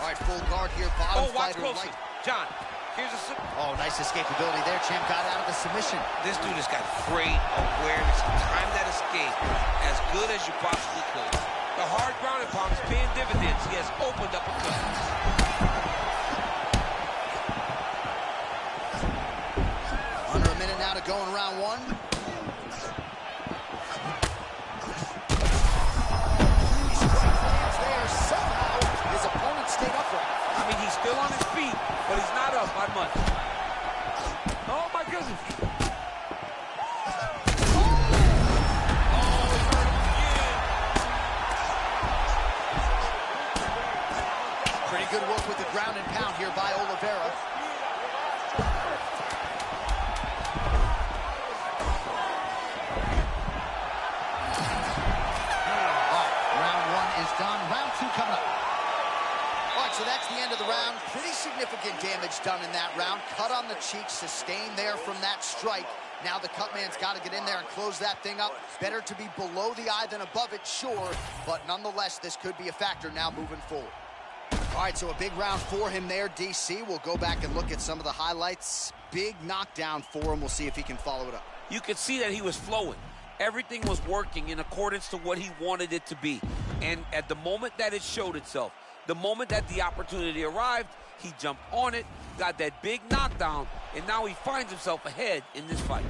All right, full guard here. Bottom watch fighter closely. right. John, here's a... Oh, nice escapability there. Champ got out of the submission. This dude has got great awareness. He timed that escape as good as you possibly could. The hard ground and pound is paying dividends. He has opened up a cut. Under a minute now to go in round one. He strikes hands there. Somehow his opponent stayed good work with the ground and pound here by Oliveira. Done. Round 2 coming up. All right, so that's the end of the round. Pretty significant damage done in that round. Cut on the cheek, sustained there from that strike. Now the cut man's got to get in there and close that thing up. Better to be below the eye than above it, sure. But nonetheless, this could be a factor now moving forward. All right, so a big round for him there, DC. We'll go back and look at some of the highlights. Big knockdown for him. We'll see if he can follow it up. You could see that he was flowing. Everything was working in accordance to what he wanted it to be. And at the moment that it showed itself, the moment that the opportunity arrived, he jumped on it, got that big knockdown, and now he finds himself ahead in this fight.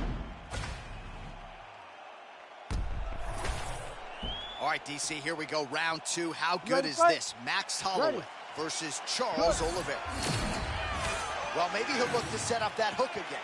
All right, DC, here we go, round 2. How good is this? Max Holloway versus Charles Oliveira. Well, maybe he'll look to set up that hook again.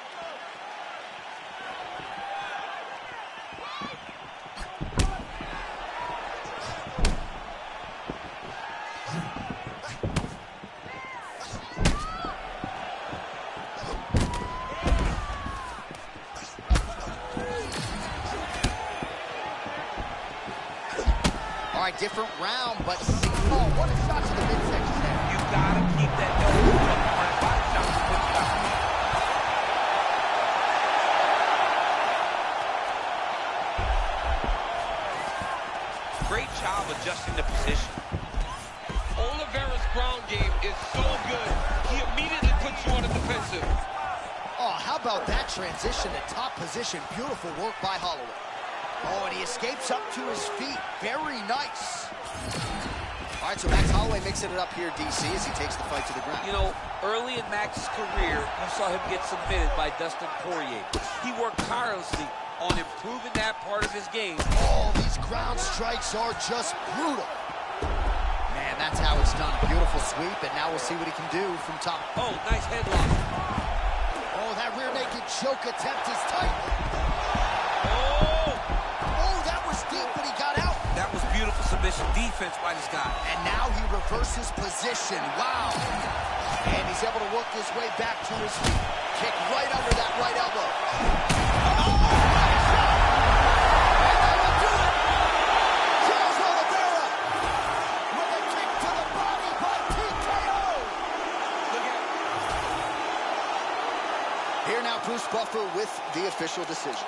Different round, but oh, what a shot to the midsection there. You gotta keep that elbow up on that body shot. Great job adjusting the position. Oliveira's ground game is so good, he immediately puts you on the defensive. Oh, how about that transition to top position? Beautiful work by Holloway. Oh, and he escapes up to his feet. Very nice. All right, so Max Holloway mixing it up here, DC, as he takes the fight to the ground. You know, early in Max's career, you saw him get submitted by Dustin Poirier. He worked tirelessly on improving that part of his game. Oh, these ground strikes are just brutal. Man, that's how it's done. Beautiful sweep, and now we'll see what he can do from top. Oh, nice headlock. Oh, that rear naked choke attempt is tight. Deep, but he got out. That was beautiful submission defense by this guy. And now he reverses position. Wow. And he's able to work his way back to his feet. Kick right under that right elbow. Oh, what a shot! And that will do it. Charles Oliveira with a kick to the body by TKO. Look at it. Here now, Bruce Buffer with the official decision.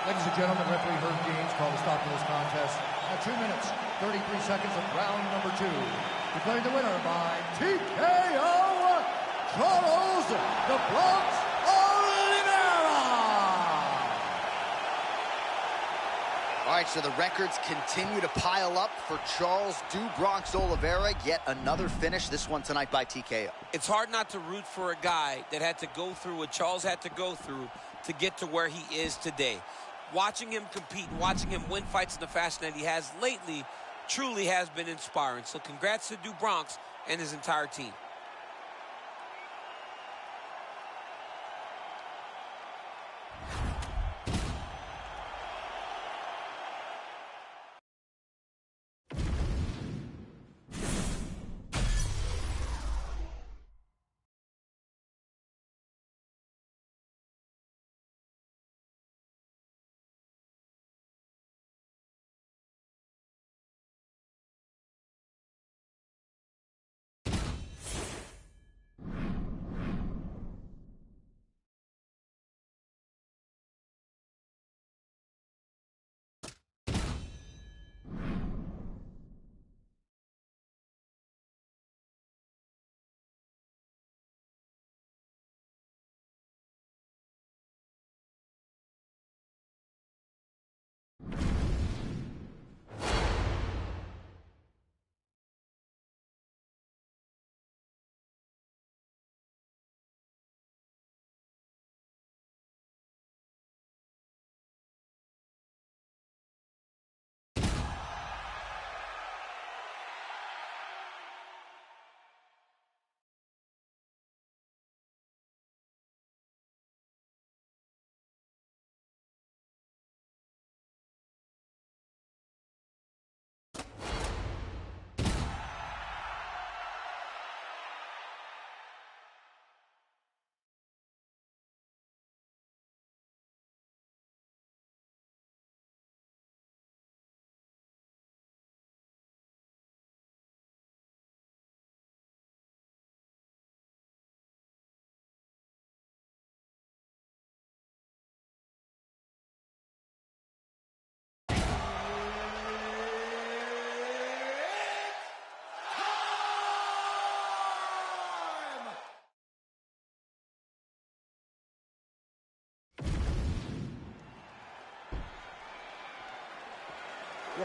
Ladies and gentlemen, referee Herb Gaines called a stop to this contest at 2 minutes, 33 seconds of round number 2. Declaring the winner by TKO, Charles "The Bronx" Oliveira. All right, so the records continue to pile up for Charles "Do Bronx" Oliveira. Yet another finish, this one tonight by TKO. It's hard not to root for a guy that had to go through what Charles had to go through to get to where he is today. Watching him compete, watching him win fights in the fashion that he has lately truly has been inspiring. So congrats to Do Bronx and his entire team.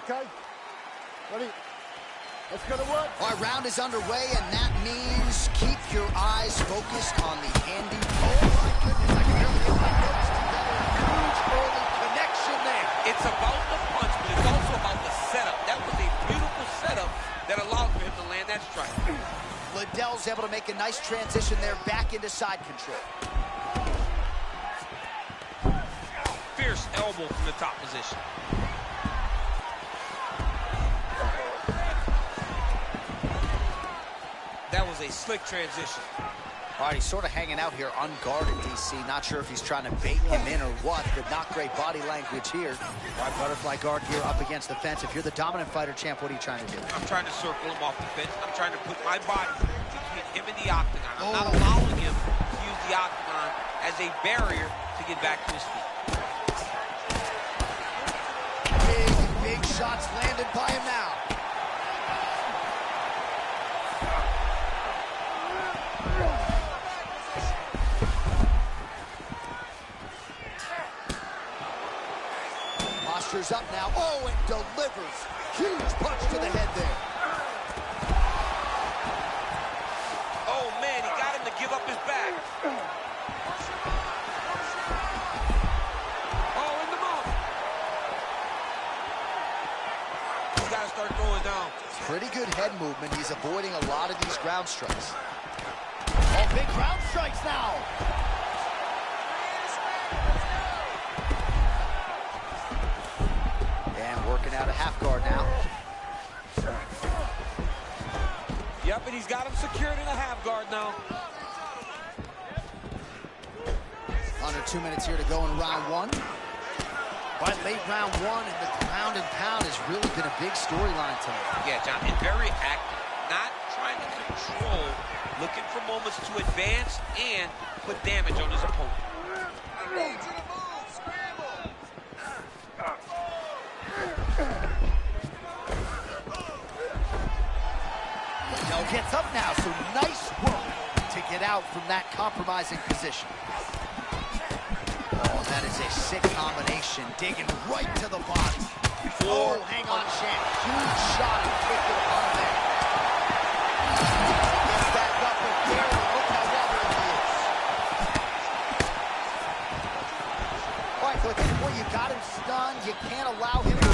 Okay. Ready? Let's go to work. All right, round is underway, and that means keep your eyes focused on the handy. Oh, my goodness. I can barely get my notes together. Huge early connection there. It's about the punch, but it's also about the setup. That was a beautiful setup that allowed for him to land that strike. Liddell's able to make a nice transition there back into side control. Fierce elbow from the top position. That was a slick transition. All right, he's sort of hanging out here unguarded, DC. Not sure if he's trying to bait him in or what, but not great body language here. All right, butterfly guard here up against the fence. If you're the dominant fighter, champ, what are you trying to do? I'm trying to circle him off the fence. I'm trying to put my body between him and the octagon. I'm not allowing him to use the octagon as a barrier to get back to his feet. Big shots landed by him now. Posture's up now. Oh, and delivers. Huge punch to the head there. Oh, man, he got him to give up his back. Oh, in the mouth. He's got to start throwing down. Pretty good head movement. He's avoiding a lot of these ground strikes. Oh, big ground strikes now. And working out a half guard now. Yep, and he's got him secured in a half guard now. Under 2 minutes here to go in round one. By late round one, and the ground and pound has really been a big storyline tonight. Yeah, John, and very active. Not trying to control, looking for moments to advance and put damage on his opponent. Liddell gets up now, so nice work to get out from that compromising position. Oh, that is a sick combination, digging right to the body. Oh, hang on, champ. Huge shot inflicted upon him there. Gets back up and barely. Look how wobbly he is. All right, so at this point, you got him stunned. You can't allow him to...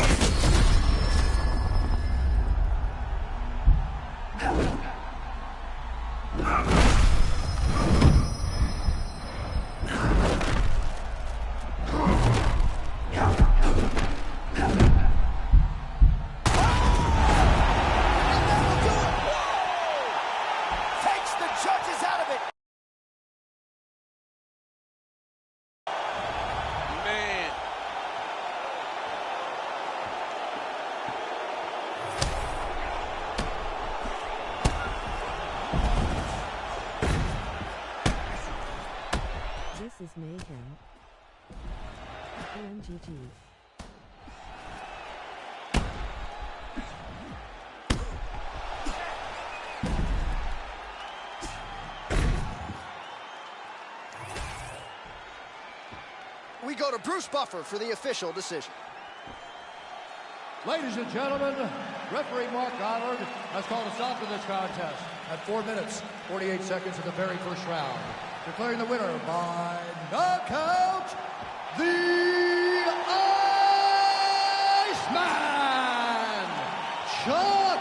This is mayhem. OMGG. We go to Bruce Buffer for the official decision. Ladies and gentlemen, referee Mark Goddard has called a stop to this contest at 4 minutes, 48 seconds of the very first round. Declaring the winner by knockout, the Iceman, Chuck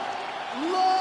Liddell.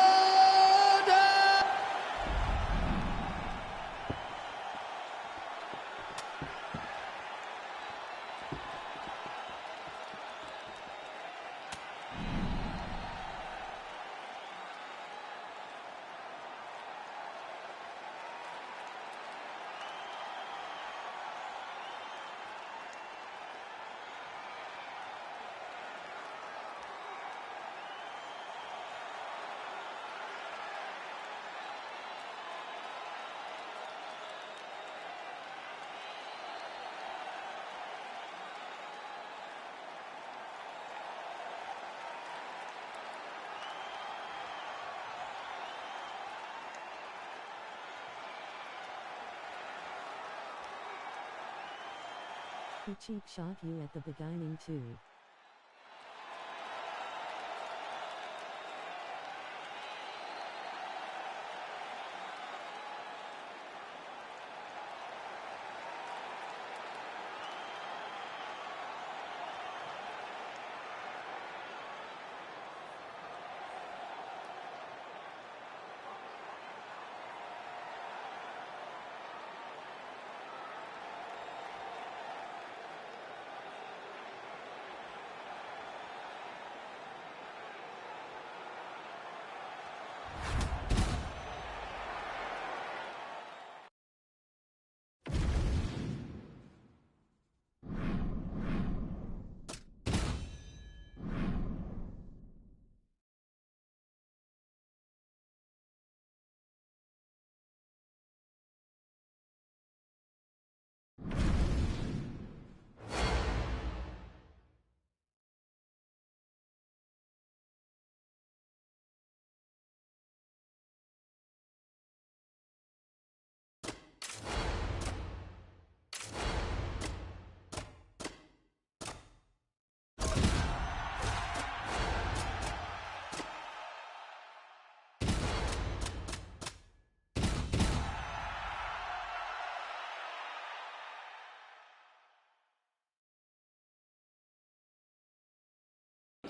He cheap shot you at the beginning too.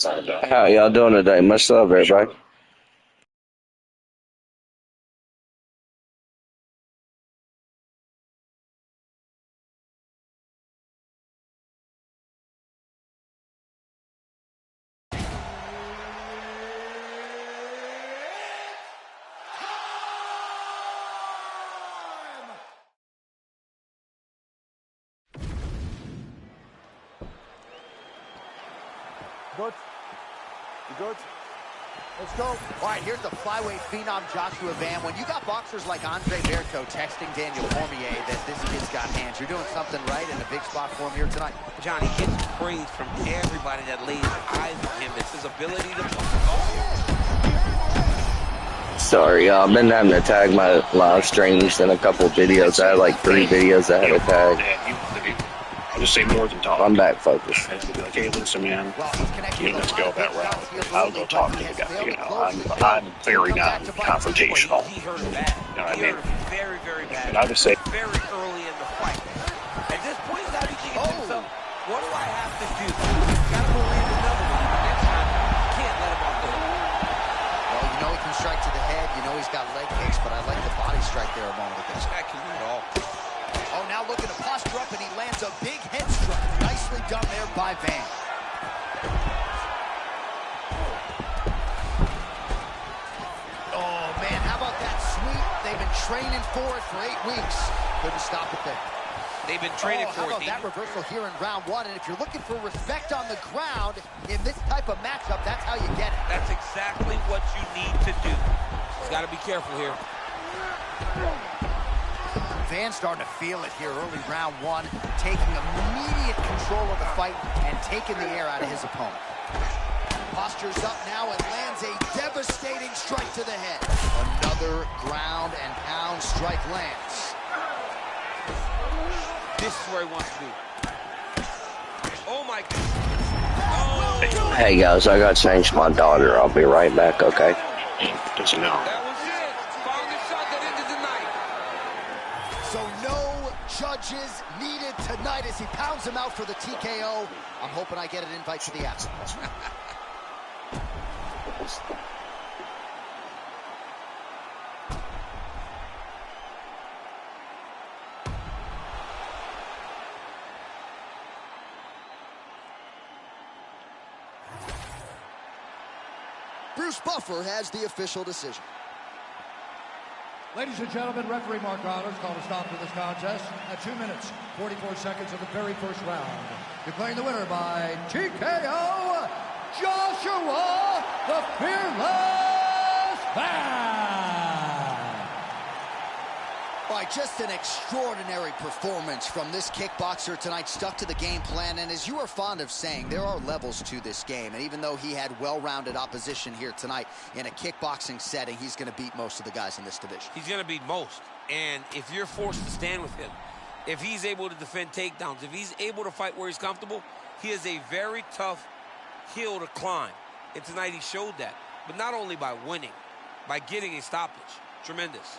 How y'all doing today? Much love, everybody. Good. You good? Let's go. All right, here's the flyweight phenom Joshua Van. When you got boxers like Andre Berto texting Daniel Cormier that this kid's got hands, you're doing something right in a big spot for him here tonight. Johnny gets praise from everybody that lays eyes on him. It's his ability to Sorry, y'all. I've been having to tag my live streams and a couple videos. I had like 3 videos I had to tag. I'll just say more than talk. I'm back focused. I just be like, hey, listen, man, let's go that route. I'll go talk to the guy. You know, I'm very non-confrontational. He heard it bad. You know what I He mean? heard it very, very bad. And I would say very early in the fight. At this point, he's not thinking to himself, what do I have to do? Got to go land another one. Next time, can't let him off the hook. Well, you know he can strike to the head. You know he's got leg kicks, but I like the body strike there a moment ago. This guy can do it all. Oh, now looking to posture up, and he lands a big head strike. Nicely done there by Van. Oh, man, how about that sweep? They've been training for it for 8 weeks. Couldn't stop it there. They've been training how for about it. that reversal here in round 1? And if you're looking for respect on the ground in this type of matchup, that's how you get it. That's exactly what you need to do. He's got to be careful here. Van starting to feel it here early round 1, taking immediate control of the fight and taking the air out of his opponent. Postures up now and lands a devastating strike to the head. Another ground and pound strike lands. This is where he wants to be. Oh, my God. Oh. Hey, guys, I got to change my daughter. I'll be right back, okay? doesn't know. That was it. Found the shot that ended the night. So no judges needed tonight as he pounds him out for the TKO. I'm hoping I get an invite to the after. Bruce Buffer has the official decision. Ladies and gentlemen, referee Mark Honors called a stop to this contest at 2 minutes, 44 seconds of the very first round. Declaring the winner by TKO, Joshua the Fearless Van. Boy, just an extraordinary performance from this kickboxer tonight, stuck to the game plan. And as you are fond of saying, there are levels to this game. And even though he had well-rounded opposition here tonight in a kickboxing setting, he's going to beat most of the guys in this division. He's going to beat most. And if you're forced to stand with him, if he's able to defend takedowns, if he's able to fight where he's comfortable, he is a very tough hill to climb. And tonight he showed that. But not only by winning, by getting a stoppage. Tremendous.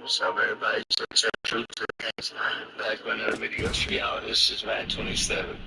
What's up, everybody? So, Truth to the Case. Back with another video for y'all. This is Matt 27.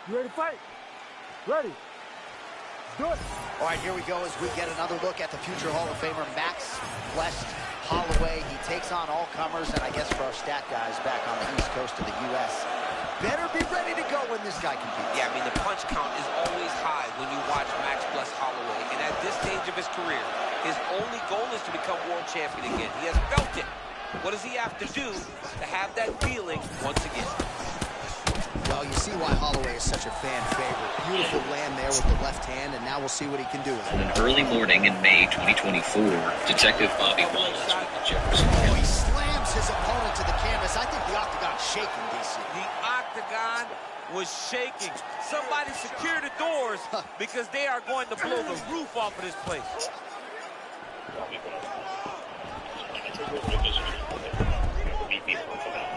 You ready to fight? Ready. Let's do it. All right, here we go as we get another look at the future Hall of Famer, Max Blessed Holloway. He takes on all comers, and I guess for our stat guys back on the East Coast of the U.S., better be ready to go when this guy competes. Yeah, I mean, the punch count is always high when you watch Max Blessed Holloway. And at this stage of his career, his only goal is to become world champion again. He has felt it. What does he have to do to have that feeling once again? Well, you see why Holloway is such a fan favorite. Beautiful land there with the left hand, and now we'll see what he can do with it. On an early morning in May 2024, Detective Bobby Wallace with the Jefferson County. He slams his opponent to the canvas. I think the octagon's shaking, DC. The octagon was shaking. Somebody secure the doors because they are going to blow the roof off of this place.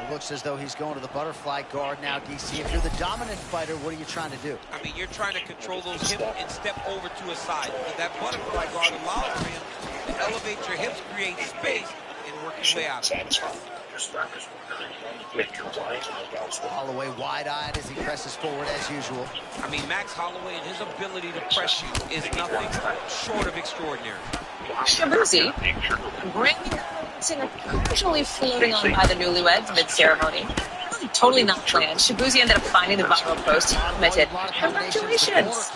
It looks as though he's going to the butterfly guard now, DC. If you're the dominant fighter, what are you trying to do? I mean, you're trying to control those hips and step over to a side. But that butterfly guard allows for him to elevate your hips, create space, and work his way out of it. Holloway wide-eyed as he presses forward as usual. I mean, Max Holloway and his ability to press you is nothing short of extraordinary. Shabuzi, Brandon casually floating on by the newlyweds mid-ceremony. Totally not planned. Shabuzi ended up finding the viral post he commented, "Congratulations."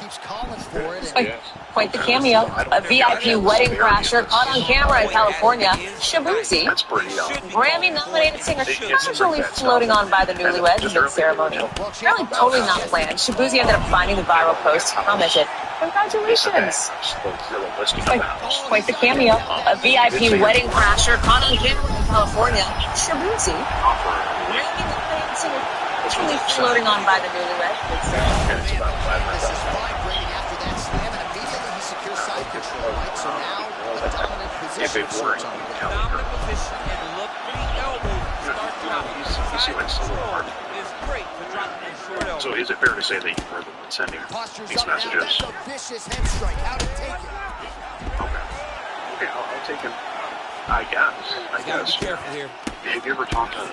Quite the cameo. A VIP wedding crasher caught on camera in California. Shabuzi, Grammy-nominated singer, casually floating on by the newlyweds mid-ceremony. Apparently totally not planned. Shabuzi ended up finding the viral post he commented, "Congratulations." Quite the cameo. A VIP wedding crasher caught on camera in California. Shabuzi, Grammy-nominated singer, casually floating on by the newlyweds mid-ceremony. This is vibrating after that slam, and immediately he secures side control, right? So now, the dominant position starts on the Dominant position, and look for the elbow. Start dropping. Side control is great for dropping a short elbow. So is it fair to say that you were the one sending these messages? That's a vicious head strike. How to take it? Okay, I'll take it. I guess. Be careful here. Have you ever talked to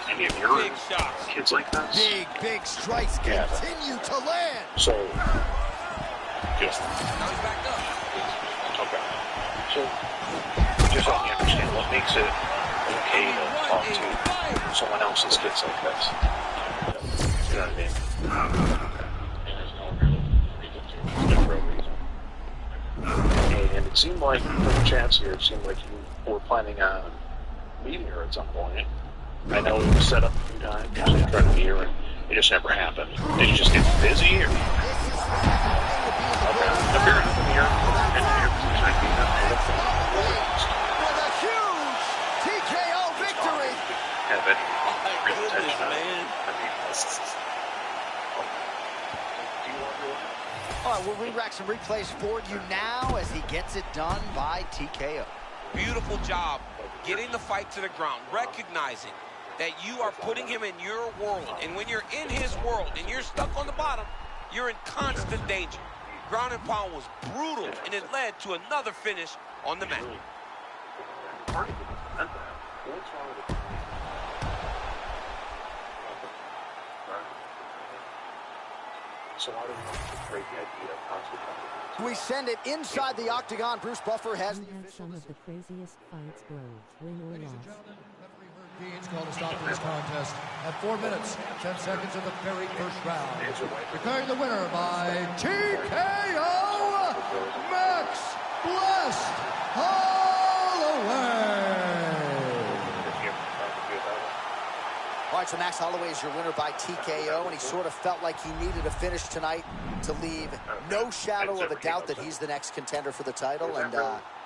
any of your Big shots. kids like this? Big strikes continue to land. So, Now just he's backed up. okay. So, just help me understand what makes it okay to talk to someone else's kids like this. You know what I mean? There's no real reason. And it seemed like, from the chats here, it seemed like you were planning on meeting her at some point. I know it was set up a few times, in front of here, and it just never happened. Did you just get busy, or? Okay. Appearing from here, and here, with a huge TKO victory. Have it. Goodness, man. All right, we'll re-rack some replays for you now as he gets it done by TKO. Beautiful job getting the fight to the ground, recognizing that you are putting him in your world. And when you're in his world and you're stuck on the bottom, you're in constant danger. Ground and pound was brutal, and it led to another finish on the mat. We send it inside the octagon. Bruce Buffer has You had some of the craziest fights, bro. Win or loss. Dean's called to stop this contest at 4 minutes, 10 seconds of the very first round. Declaring the winner by TKO, Max Blessed Holloway. All right, so Max Holloway is your winner by TKO, and he sort of felt like he needed a finish tonight to leave no shadow of a doubt that he's the next contender for the title, and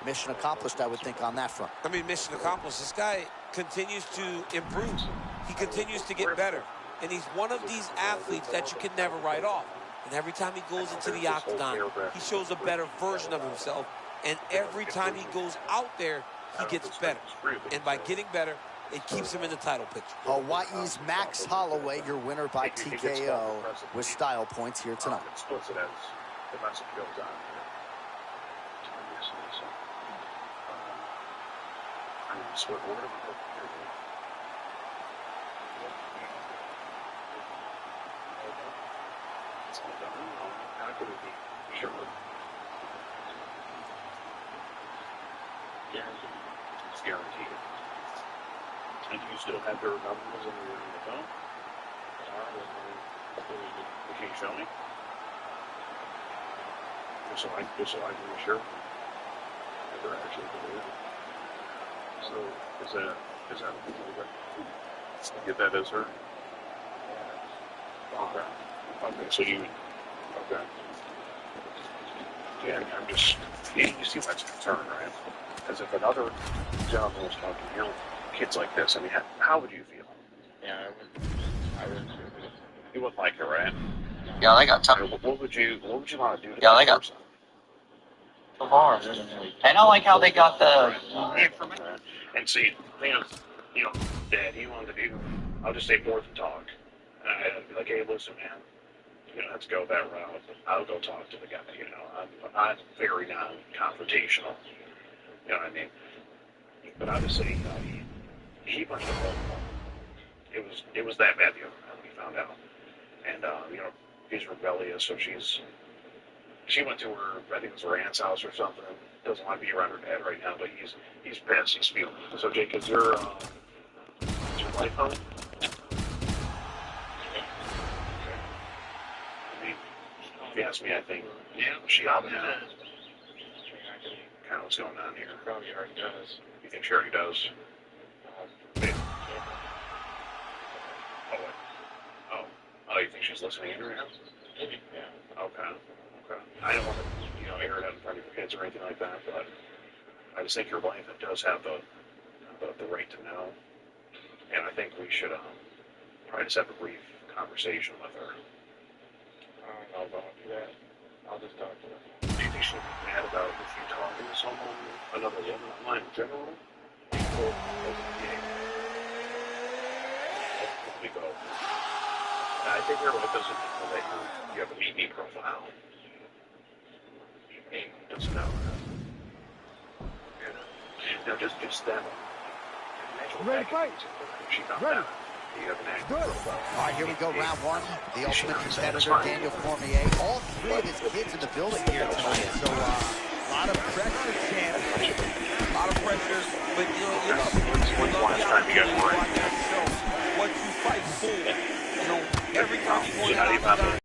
mission accomplished, I would think, on that front. I mean, mission accomplished. This guy continues to improve. He continues to get better, and he's one of these athletes that you can never write off. And every time he goes into the octagon, he shows a better version of himself, and every time he goes out there, he gets better. And by getting better, it keeps him in the title picture. Hawaii's Max Holloway, your winner by TKO, with style points here tonight. It's guaranteed. And you still have their numbers on the phone? Can you show me? Just so I can be sure that they're actually delivered. So is that get that as her? Okay. Okay, so you okay. Yeah, I'm just you see what's concerned, right? As if another gentleman was talking to you. Kids like this, I mean, how would you feel? Yeah, I would. You wouldn't like it, right? Yeah, they got tough. What would you want to do to Yeah, they got so hard. I don't like how they got the information. And see, you know, Dad, he wanted to do. I'll just say more than talk. I'd be like, hey, listen, man, you know, let's go that route. I'll go talk to the guy. You know, I'm very non-confrontational. You know what I mean? But obviously, he punched a hole. It was that bad, we found out. And you know, he's rebellious, so she went to her, I think it was her aunt's house or something. Doesn't want to be around her dad right now, but he's pissed, he's feeling. So Jake, is your wife home? Okay. I mean, if you ask me, I think she already knows kind of what's going on here. Probably already does. You think she already does? Oh, you think she's listening in right now? Yeah. Okay. I don't want to, air it out in front of your kids or anything like that, but I just think your wife does have the right to know, and I think we should probably just have a brief conversation with her. I'll do that. I'll just talk to her. Do you think she'll be mad about if you talking to someone, another woman online in general? We go. I think your wife doesn't know that you have a me profile. She doesn't know. No, just that. Ready to fight? She found Ready. out. You have an active profile. All right, here we go, round one. The ultimate competitor, Daniel Cormier. All three of his kids in the building here tonight. So, a lot lot of pressure, champ. A lot of pressure, but you know, you love When's the last time you guys won? what you fight for. You know, every time you go in that octagon,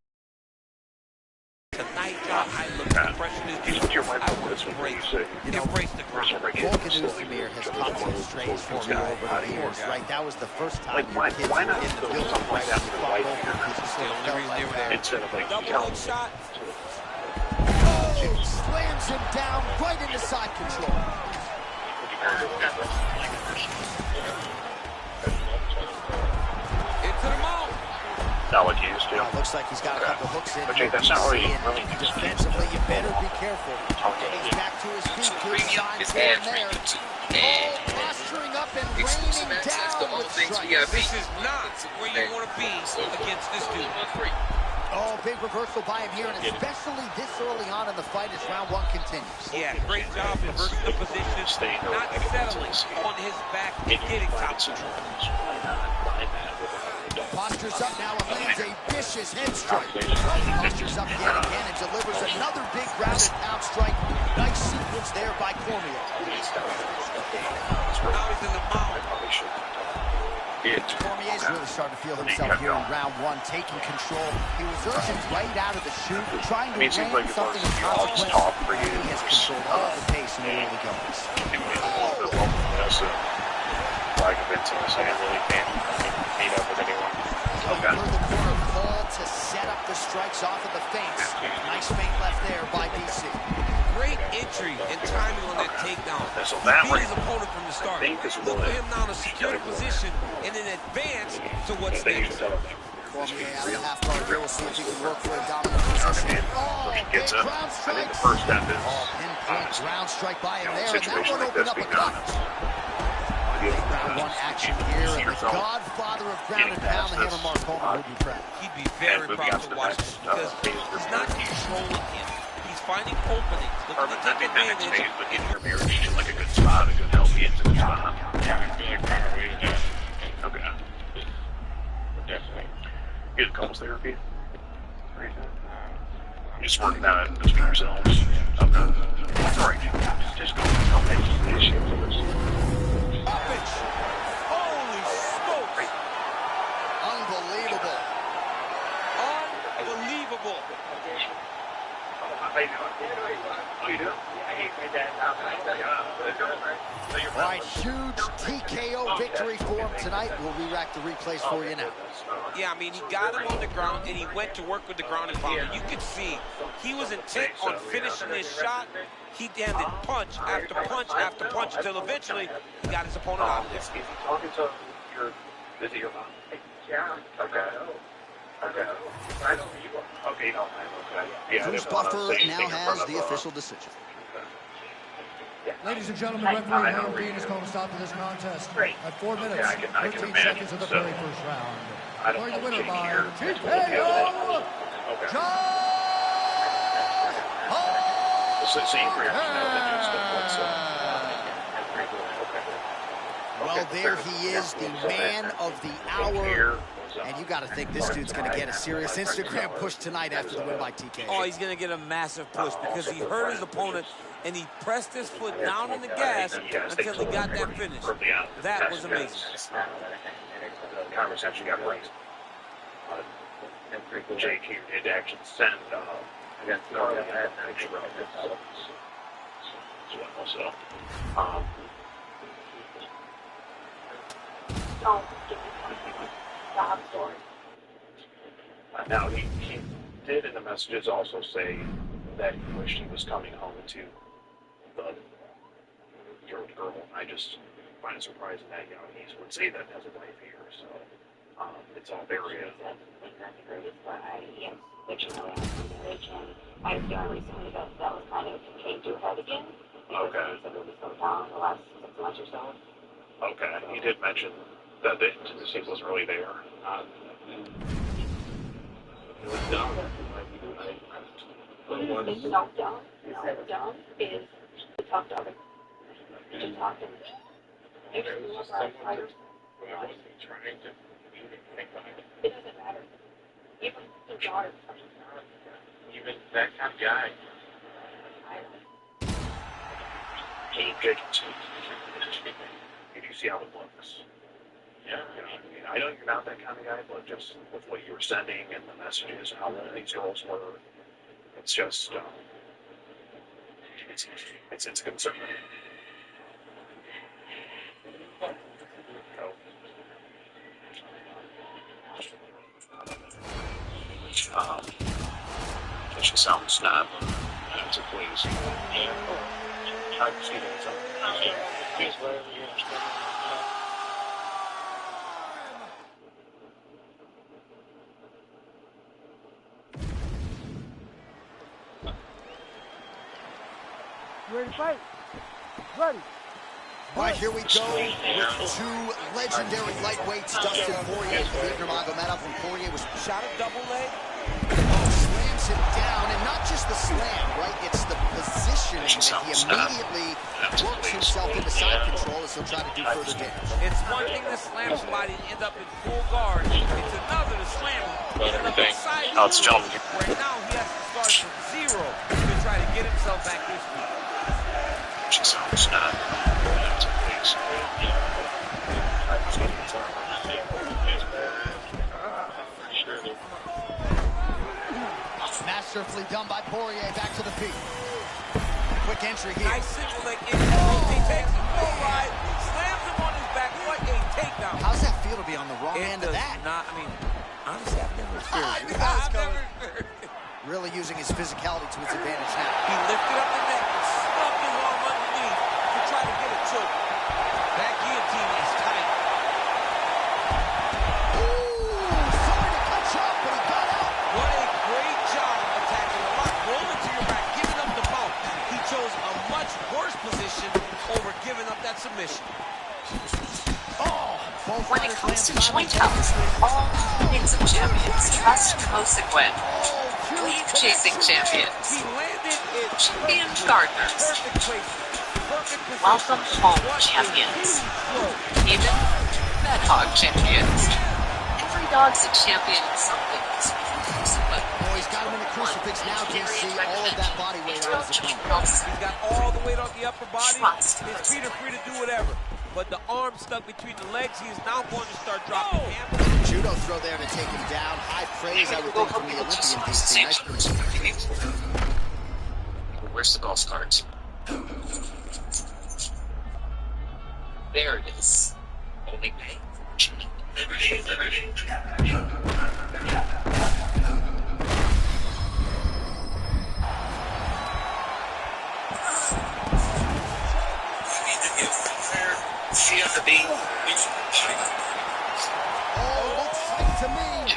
tonight, John, I look at the pressure this dude. I want to embrace the ground. Volkanovski has taught some strays for me over the years, right? That was the first time your kids were in the building, right? You fought both of them. It still felt like that. Instead of like Double shot. Oh, slams him down right into side control. Into the mouth. Not like he used to. Looks like he's got a couple hooks in. But Jake, that's not really Defensively, you better be careful. He's back to his feet. Good signs there and there. Oh, posturing up and raining down with strikes. This is not where you want to be against this dude. Oh, big reversal by him here, and especially this early on in the fight as round one continues. Yeah, great job inverting the position, not settling on his back and getting top control. Postures up now and lands a vicious head strike. Postures up yet again and delivers another big ground and pound strike. Nice sequence there by Cormier. Now he's in the mouth. Cormier's really starting to feel himself here in round one, taking control. He was urging right out of the chute, trying to land something of consequence. He has controlled all the pace in the early goings. Like a bit to us, I really can't meet up with anyone. Over the corner, call to set up the strikes off of the feints. Nice feint left there by DC. Great entry and timing on that takedown. So He that beat right, his opponent from the start. Look for him now to secure the position and then advance to what's next. Cormier out of half guard here. We'll see if he can work for a dominant position. Oh, big ground I strike. think the first step is Pinpoint ground strike by him there, and that one opened up a cut. Round one action here, and the godfather of ground and pound, the Hammer Mark Coleman, would be proud. He'd be very proud to watch this because he's not controlling him. He's finding openings, looking to take advantage. but in your mirror, like a good spot, a good healthy into the spot. Okay. Definitely. Get couples therapy. Just working out it between yourselves. Okay. That's all right. Just go. Holy smokes! Unbelievable. Unbelievable. How you doing? All right, huge TKO victory for him tonight. We'll re-rack the replays for you now. Yeah, I mean, he got him on the ground, and he went to work with the ground and pound. And you could see he was intent on finishing this shot. He landed punch after punch after punch until eventually he got his opponent out of there. Is he talking to your, is it your mom? Yeah. Okay. Okay. I know who you are. Okay, no, okay. Yeah, Bruce Buffer now has the official decision. Ladies and gentlemen, referee William Bean has called a stop to this contest at 4 minutes, 13 seconds of the very first round. Declaring the winner by TKO, John Well, there he is, the man of the hour. And you got to think this dude's going to get a serious Instagram push tonight after the win by TKO. Oh, he's going to get a massive push because he hurt his opponent and he pressed his foot down on the gas until he got that finish. That was amazing. Conversation got raised. Jake here did actually send now he did in the messages also say that he wished he was coming home to the girl. I just find it surprising that he would say that as a wife here. So it's all very. I was feeling recently that was kind of came to a head again. Okay. So it was slowed down the last 6 months or so. Okay, he did mention that the intimacy wasn't really there. It was dumb. What is not dumb? Dumb is to talk to other to talk to actually more about fighters. It doesn't matter. Even the daughter. Even that kind of guy. Jacobson. You do see how it looks. Yeah, you know, I mean, I know you're not that kind of guy, but just with what you were sending and the messages and how long these girls were, it's just, it's concerning. That should sound snap. That's a please. Yeah. I can see that. Please, whatever you understand. You ready to fight? Ready. All right, here we go with two legendary lightweights, Dustin Poirier and Khabib Nurmagomedov. When Poirier was shot a double leg, slams him down, and not just the slam, right? It's the positioning that he immediately works himself into side control as he'll try to do further damage. It's one thing to slam somebody and end up in full guard. It's another to slam him and end up inside the guard, where now he has to start from zero to try to get himself back to his feet. Sounds not. Masterfully done by Poirier, back to the feet. Quick entry here. Nice single leg in. He takes him full ride, slams him on his back. What a takedown. How's that feel to be on the wrong end of that? I mean, honestly, I've never experienced it. Really using his physicality to his advantage now. He lifted up the neck and stuffed his arm underneath to try to get a choke. That guillotine is tight. Sorry to cut you off, but he got out. What a great job attacking the lock, rolling to your back, giving up the mount. He chose a much worse position over giving up that submission. When it comes to joint health, all kinds of champions trust Kosekwen. Lead chasing champions. Champion gardeners. Welcome home champions. Even bed hog champions. Every dog's a champion in something. Oh, he's got him in the crucifix now, JC. All of that body weight on his opponent. He's got all the weight on the upper body. His feet are free to do whatever. But the arm stuck between the legs. He is now going to start dropping hands. Judo throw there to take him down. High praise, I would think, from the Olympian DC. Nice. Where's the golf carts? There it is. Only pay. See at the beat. Oh, looks like to me.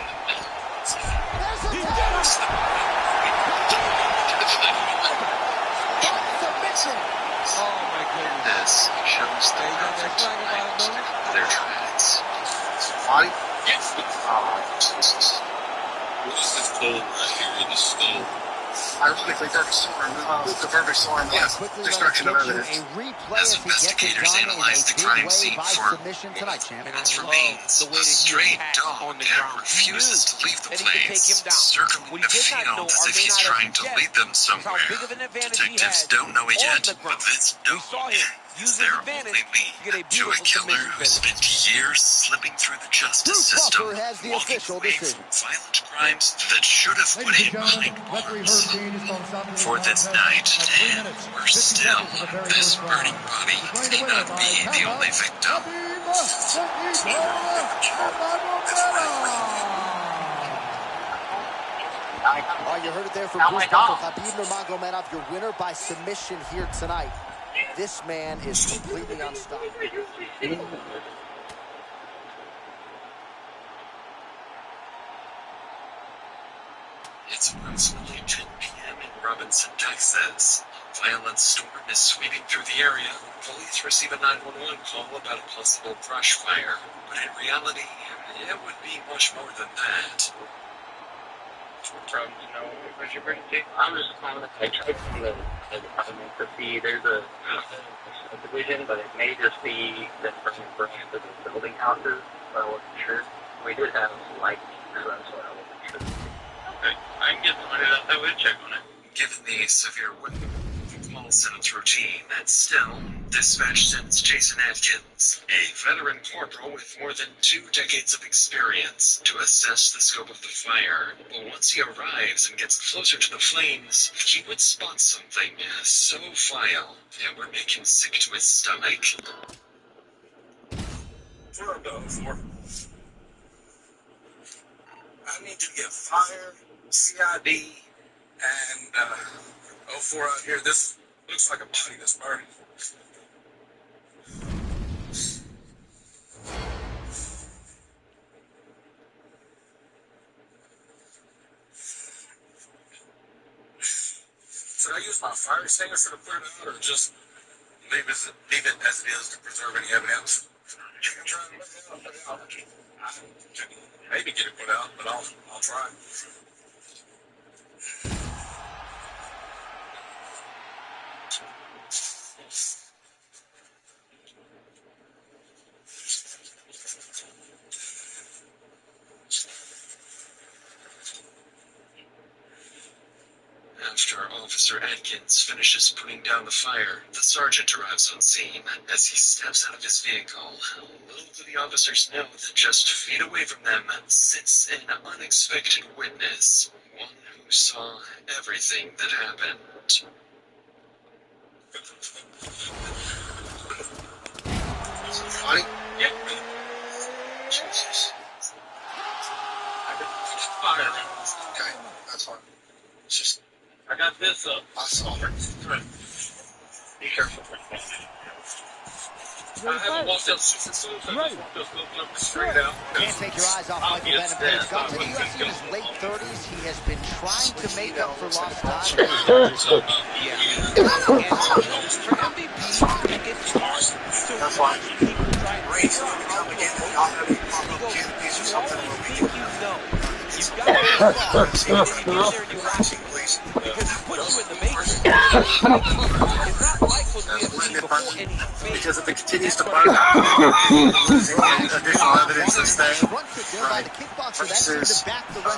There's a submission. Oh my goodness. This shows the perfect alignment of their tracks. Why? Yes. This is cool right here in the skull. Ironically, perfect storm. The perfect storm was destruction of evidence. As investigators analyzed the crime scene for minutes remains, a stray dog refuses to leave the place, circling the field as if he's trying to lead them somewhere. Detectives don't know it yet, but this dog is their only lead to a killer who spent years slipping through the justice system, walking away from violent crimes that should have put him behind bars. For this night, and worse still, this burning body may not be the only victim. Oh, you heard it there from Bruce Buffer. Khabib Nurmagomedov, your winner by submission here tonight. This man is completely unstoppable. It's approximately 10 p.m. in Robinson, Texas. A violent storm is sweeping through the area. Police receive a 911 call about a possible brush fire, but in reality, it would be much more than that. From, where's your birthday? I'm just calling. I tried from the department to see there's a subdivision, but it may just be the person brush to the building houses, but I wasn't sure. We did have lights, so that's why I wasn't sure. Okay, I can get someone out that way to check on it. Given the severe wind, the small South routine. Still, this match sends Jason Atkins, a veteran corporal with more than 2 decades of experience, to assess the scope of the fire. But once he arrives and gets closer to the flames, he would spot something so vile it would make him sick to his stomach. What I'm done for. I need to get fire, CID, and 04 out here. This looks like a body that's burning. Should I use my fire extinguisher to put it out, or just leave it as it is to preserve any evidence? You can try and put it out. I can maybe get it put out, but I'll try. After Officer Atkins finishes putting down the fire, the sergeant arrives on scene. As he steps out of his vehicle, little do the officers know that just feet away from them sits an unexpected witness, one who saw everything that happened. Is it funny? Yeah. Jesus. Fire. Okay, that's fine. It's just. I got this up. I saw her. Be careful. I haven't walked up since so I just walked up straight out. Can't take your eyes off Michael Venom. He's got to the UFC in his late 30s. He has been trying to make up for lost time. For MVP, it's hard to watch people try to figure out how to go. You always think you know. You've got to go far. And then you get there and you watch it. Because he puts you in the matrix. It's not like what we have seen before any fake. Because if it continues to burn, additional evidence is there. Right. Versus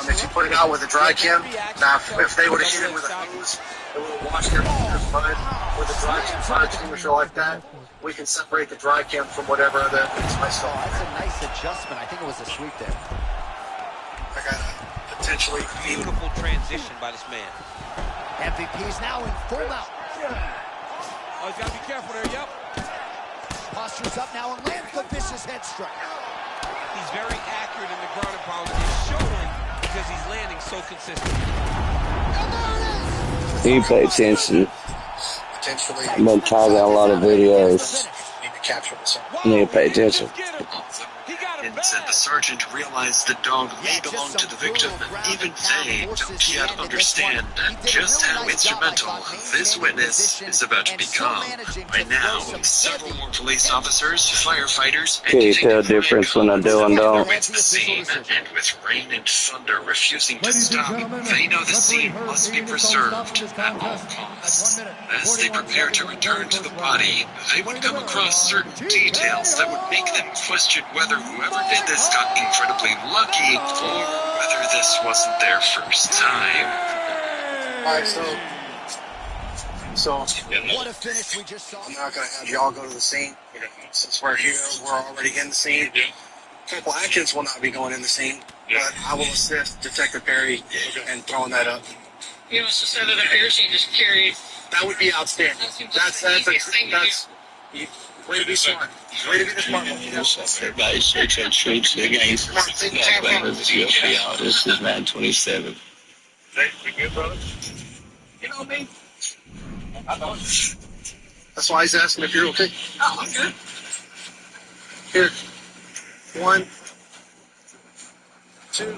if you put it out with a dry chem, now if they would have hit it with a hose, it would have washed their blood with a dry fire extinguisher like that. We can separate the dry chem from whatever other evidence might still. That's a nice adjustment. I think it was a sweep there. I got a potentially beautiful transition by this man. MVP's now in full mount. Oh, he's got to be careful there, yep. Postures up now and lands the vicious head strike. He's very accurate in the ground and pound. It's showing because he's landing so consistently. You pay attention. I've been tagging a lot of videos. You need to pay attention. And the sergeant realized the dog may belong to the victim. Even they don't yet understand just how instrumental this witness is about to become. By now, several more police officers, firefighters, and Can you tell a difference when I do and don't? the scene, and with rain and thunder refusing to stop, they know the scene must be preserved at all costs. As they prepare to return to the body, they would come across certain details that would make them question whether whoever did this got incredibly lucky, or whether this wasn't their first time. Alright, so What a finish we just saw. I'm not going to have y'all go to the scene. Since we're here, we're already in the scene. Corporal Atkins will not be going in the scene, but I will assist Detective Perry in throwing that up. You must have said that up here, so you just carry. That would be outstanding. That's way to be smart. Way to be the smart one. Everybody switch and treats the games. This is man 27. Hey, you good, brother? You know me. I know. That's why he's asking if you're okay. Oh, I'm good. Here. 1, 2.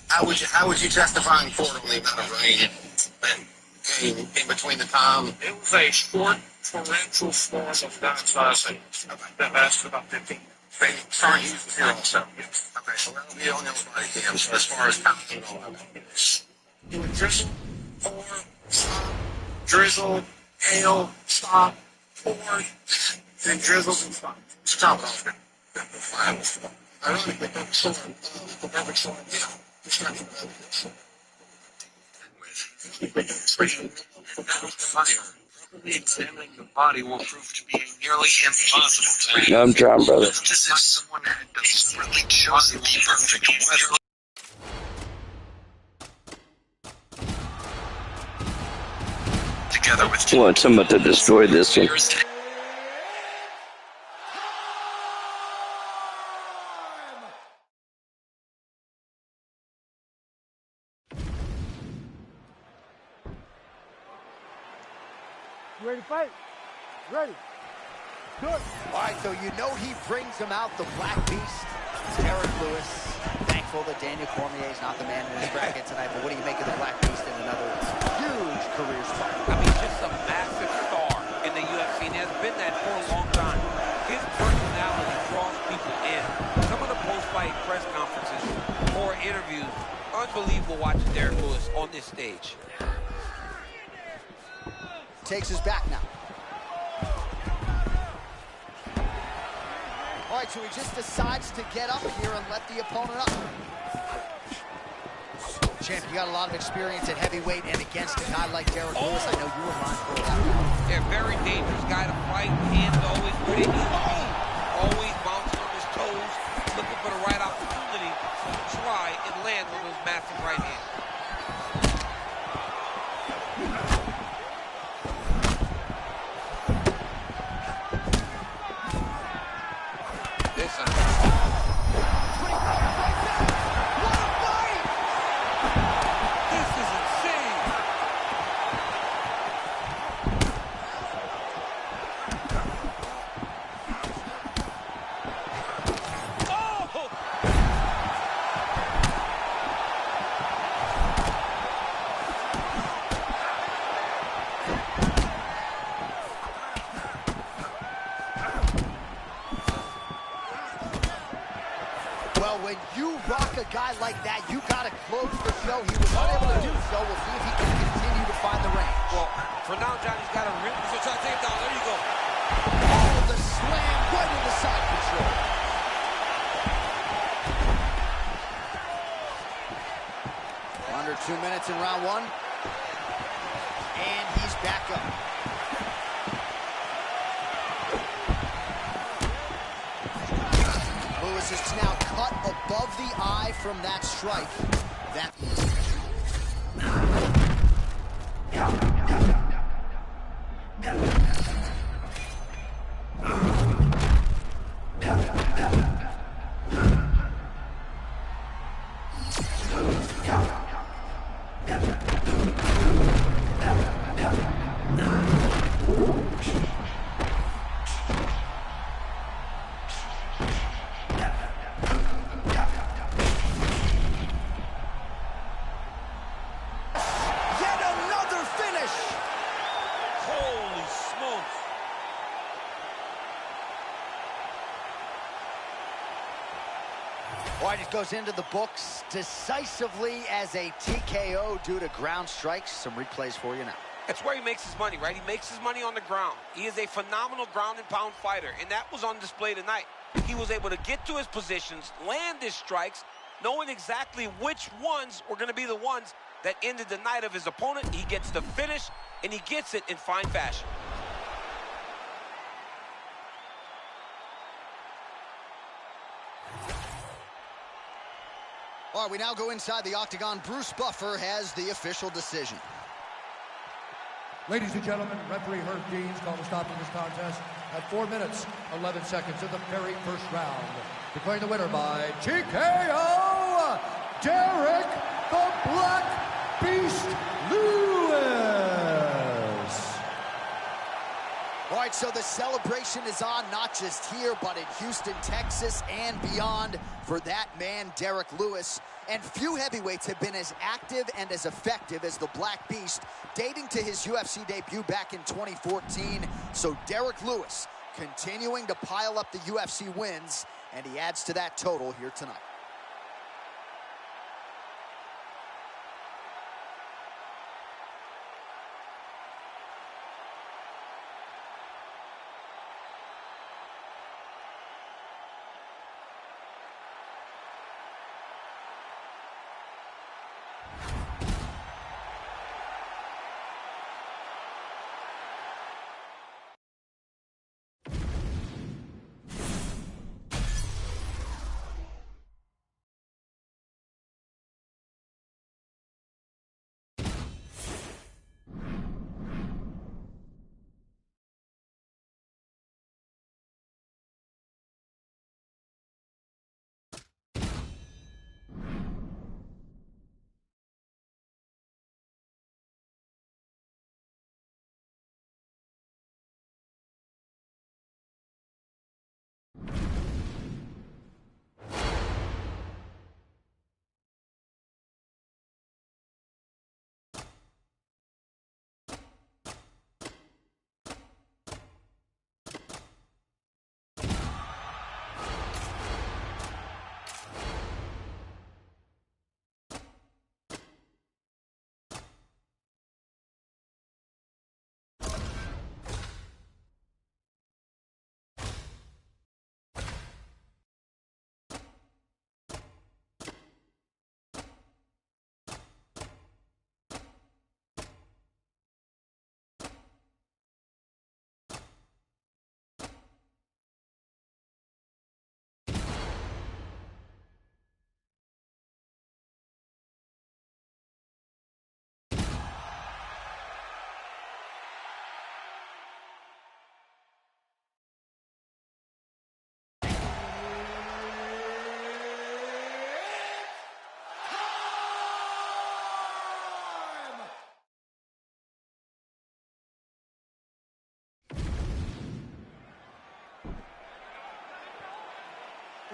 How would you testify in court on the amount of rain that came in between the time? It was a short torrential storm of 95 seconds. That lasted about 15. Sorry, he was here also. Okay, so that'll be on your body cam. So as far as time and all that. It would drizzle, pour, stop, drizzle, hail, stop, pour, then drizzle and stop. Stop it off. Ironically, the storm, the perfect storm, destruction of evidence. Fire. Properly examining the body will prove to be a nearly impossible task. I'm trying, brother. It's as if someone had deliberately chosen the perfect weather. Together with I want someone to destroy this one. You ready to fight? Ready. Good. All right, so you know he brings him out, the Black Beast, Derek Lewis. Thankful that Daniel Cormier is not the man in his bracket tonight, but what do you make of the Black Beast in another huge career spot? I mean, just a massive star in the UFC, and has been that for a long time. His personality draws people in. Some of the post-fight press conferences or interviews, unbelievable watching Derek Lewis on this stage. Takes his back now. All right, so he just decides to get up here and let the opponent up. Champ, you got a lot of experience at heavyweight and against a guy like Derek Lewis. I know you were mindful of that. Yeah, very dangerous guy to fight. Hands always where they need to be. Always bouncing on his toes, looking for the right opportunity to try and land on those massive right hands. Well, when you rock a guy like that, you got to close the show. He was unable to do so. We'll see if he can continue to find the range. Well, for now, Johnny's got a rip. So try to take him down. There you go. Oh, the slam right in the side control. Under 2 minutes in round one. And he's back up. Lewis is now cut above the eye from that strike. That All right, it goes into the books decisively as a TKO due to ground strikes. Some replays for you now. That's where he makes his money, right? He makes his money on the ground. He is a phenomenal ground and pound fighter, and that was on display tonight. He was able to get to his positions, land his strikes, knowing exactly which ones were going to be the ones that ended the night of his opponent. He gets the finish, and he gets it in fine fashion. All right, we now go inside the octagon. Bruce Buffer has the official decision. Ladies and gentlemen, referee Herb Deans called a stop to this contest at 4 minutes, 11 seconds of the very first round. Declaring the winner by TKO, Derek the Black Beast Lewis. All right, so the celebration is on, not just here, but in Houston, Texas, and beyond for that man, Derek Lewis. And few heavyweights have been as active and as effective as the Black Beast, dating to his UFC debut back in 2014. So Derek Lewis continuing to pile up the UFC wins, and he adds to that total here tonight.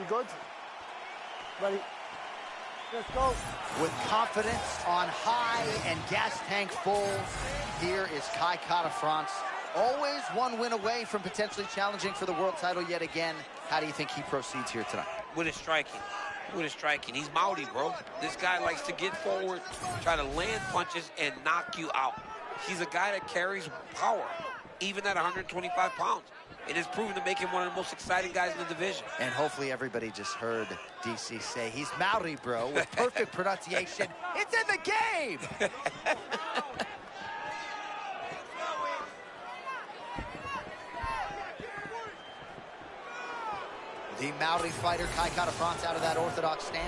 good. Ready. Let's go. With confidence on high and gas tank full, here is Kai Kara-France. Always one win away from potentially challenging for the world title yet again. How do you think he proceeds here tonight? With his striking. With his striking. He's Maori, bro. This guy likes to get forward, try to land punches, and knock you out. He's a guy that carries power, even at 125 pounds. It has proven to make him one of the most exciting guys in the division. And hopefully everybody just heard DC say he's Maori, bro, with perfect pronunciation. It's in the game! The Maori fighter, Kai Kara-France, out of that orthodox stance.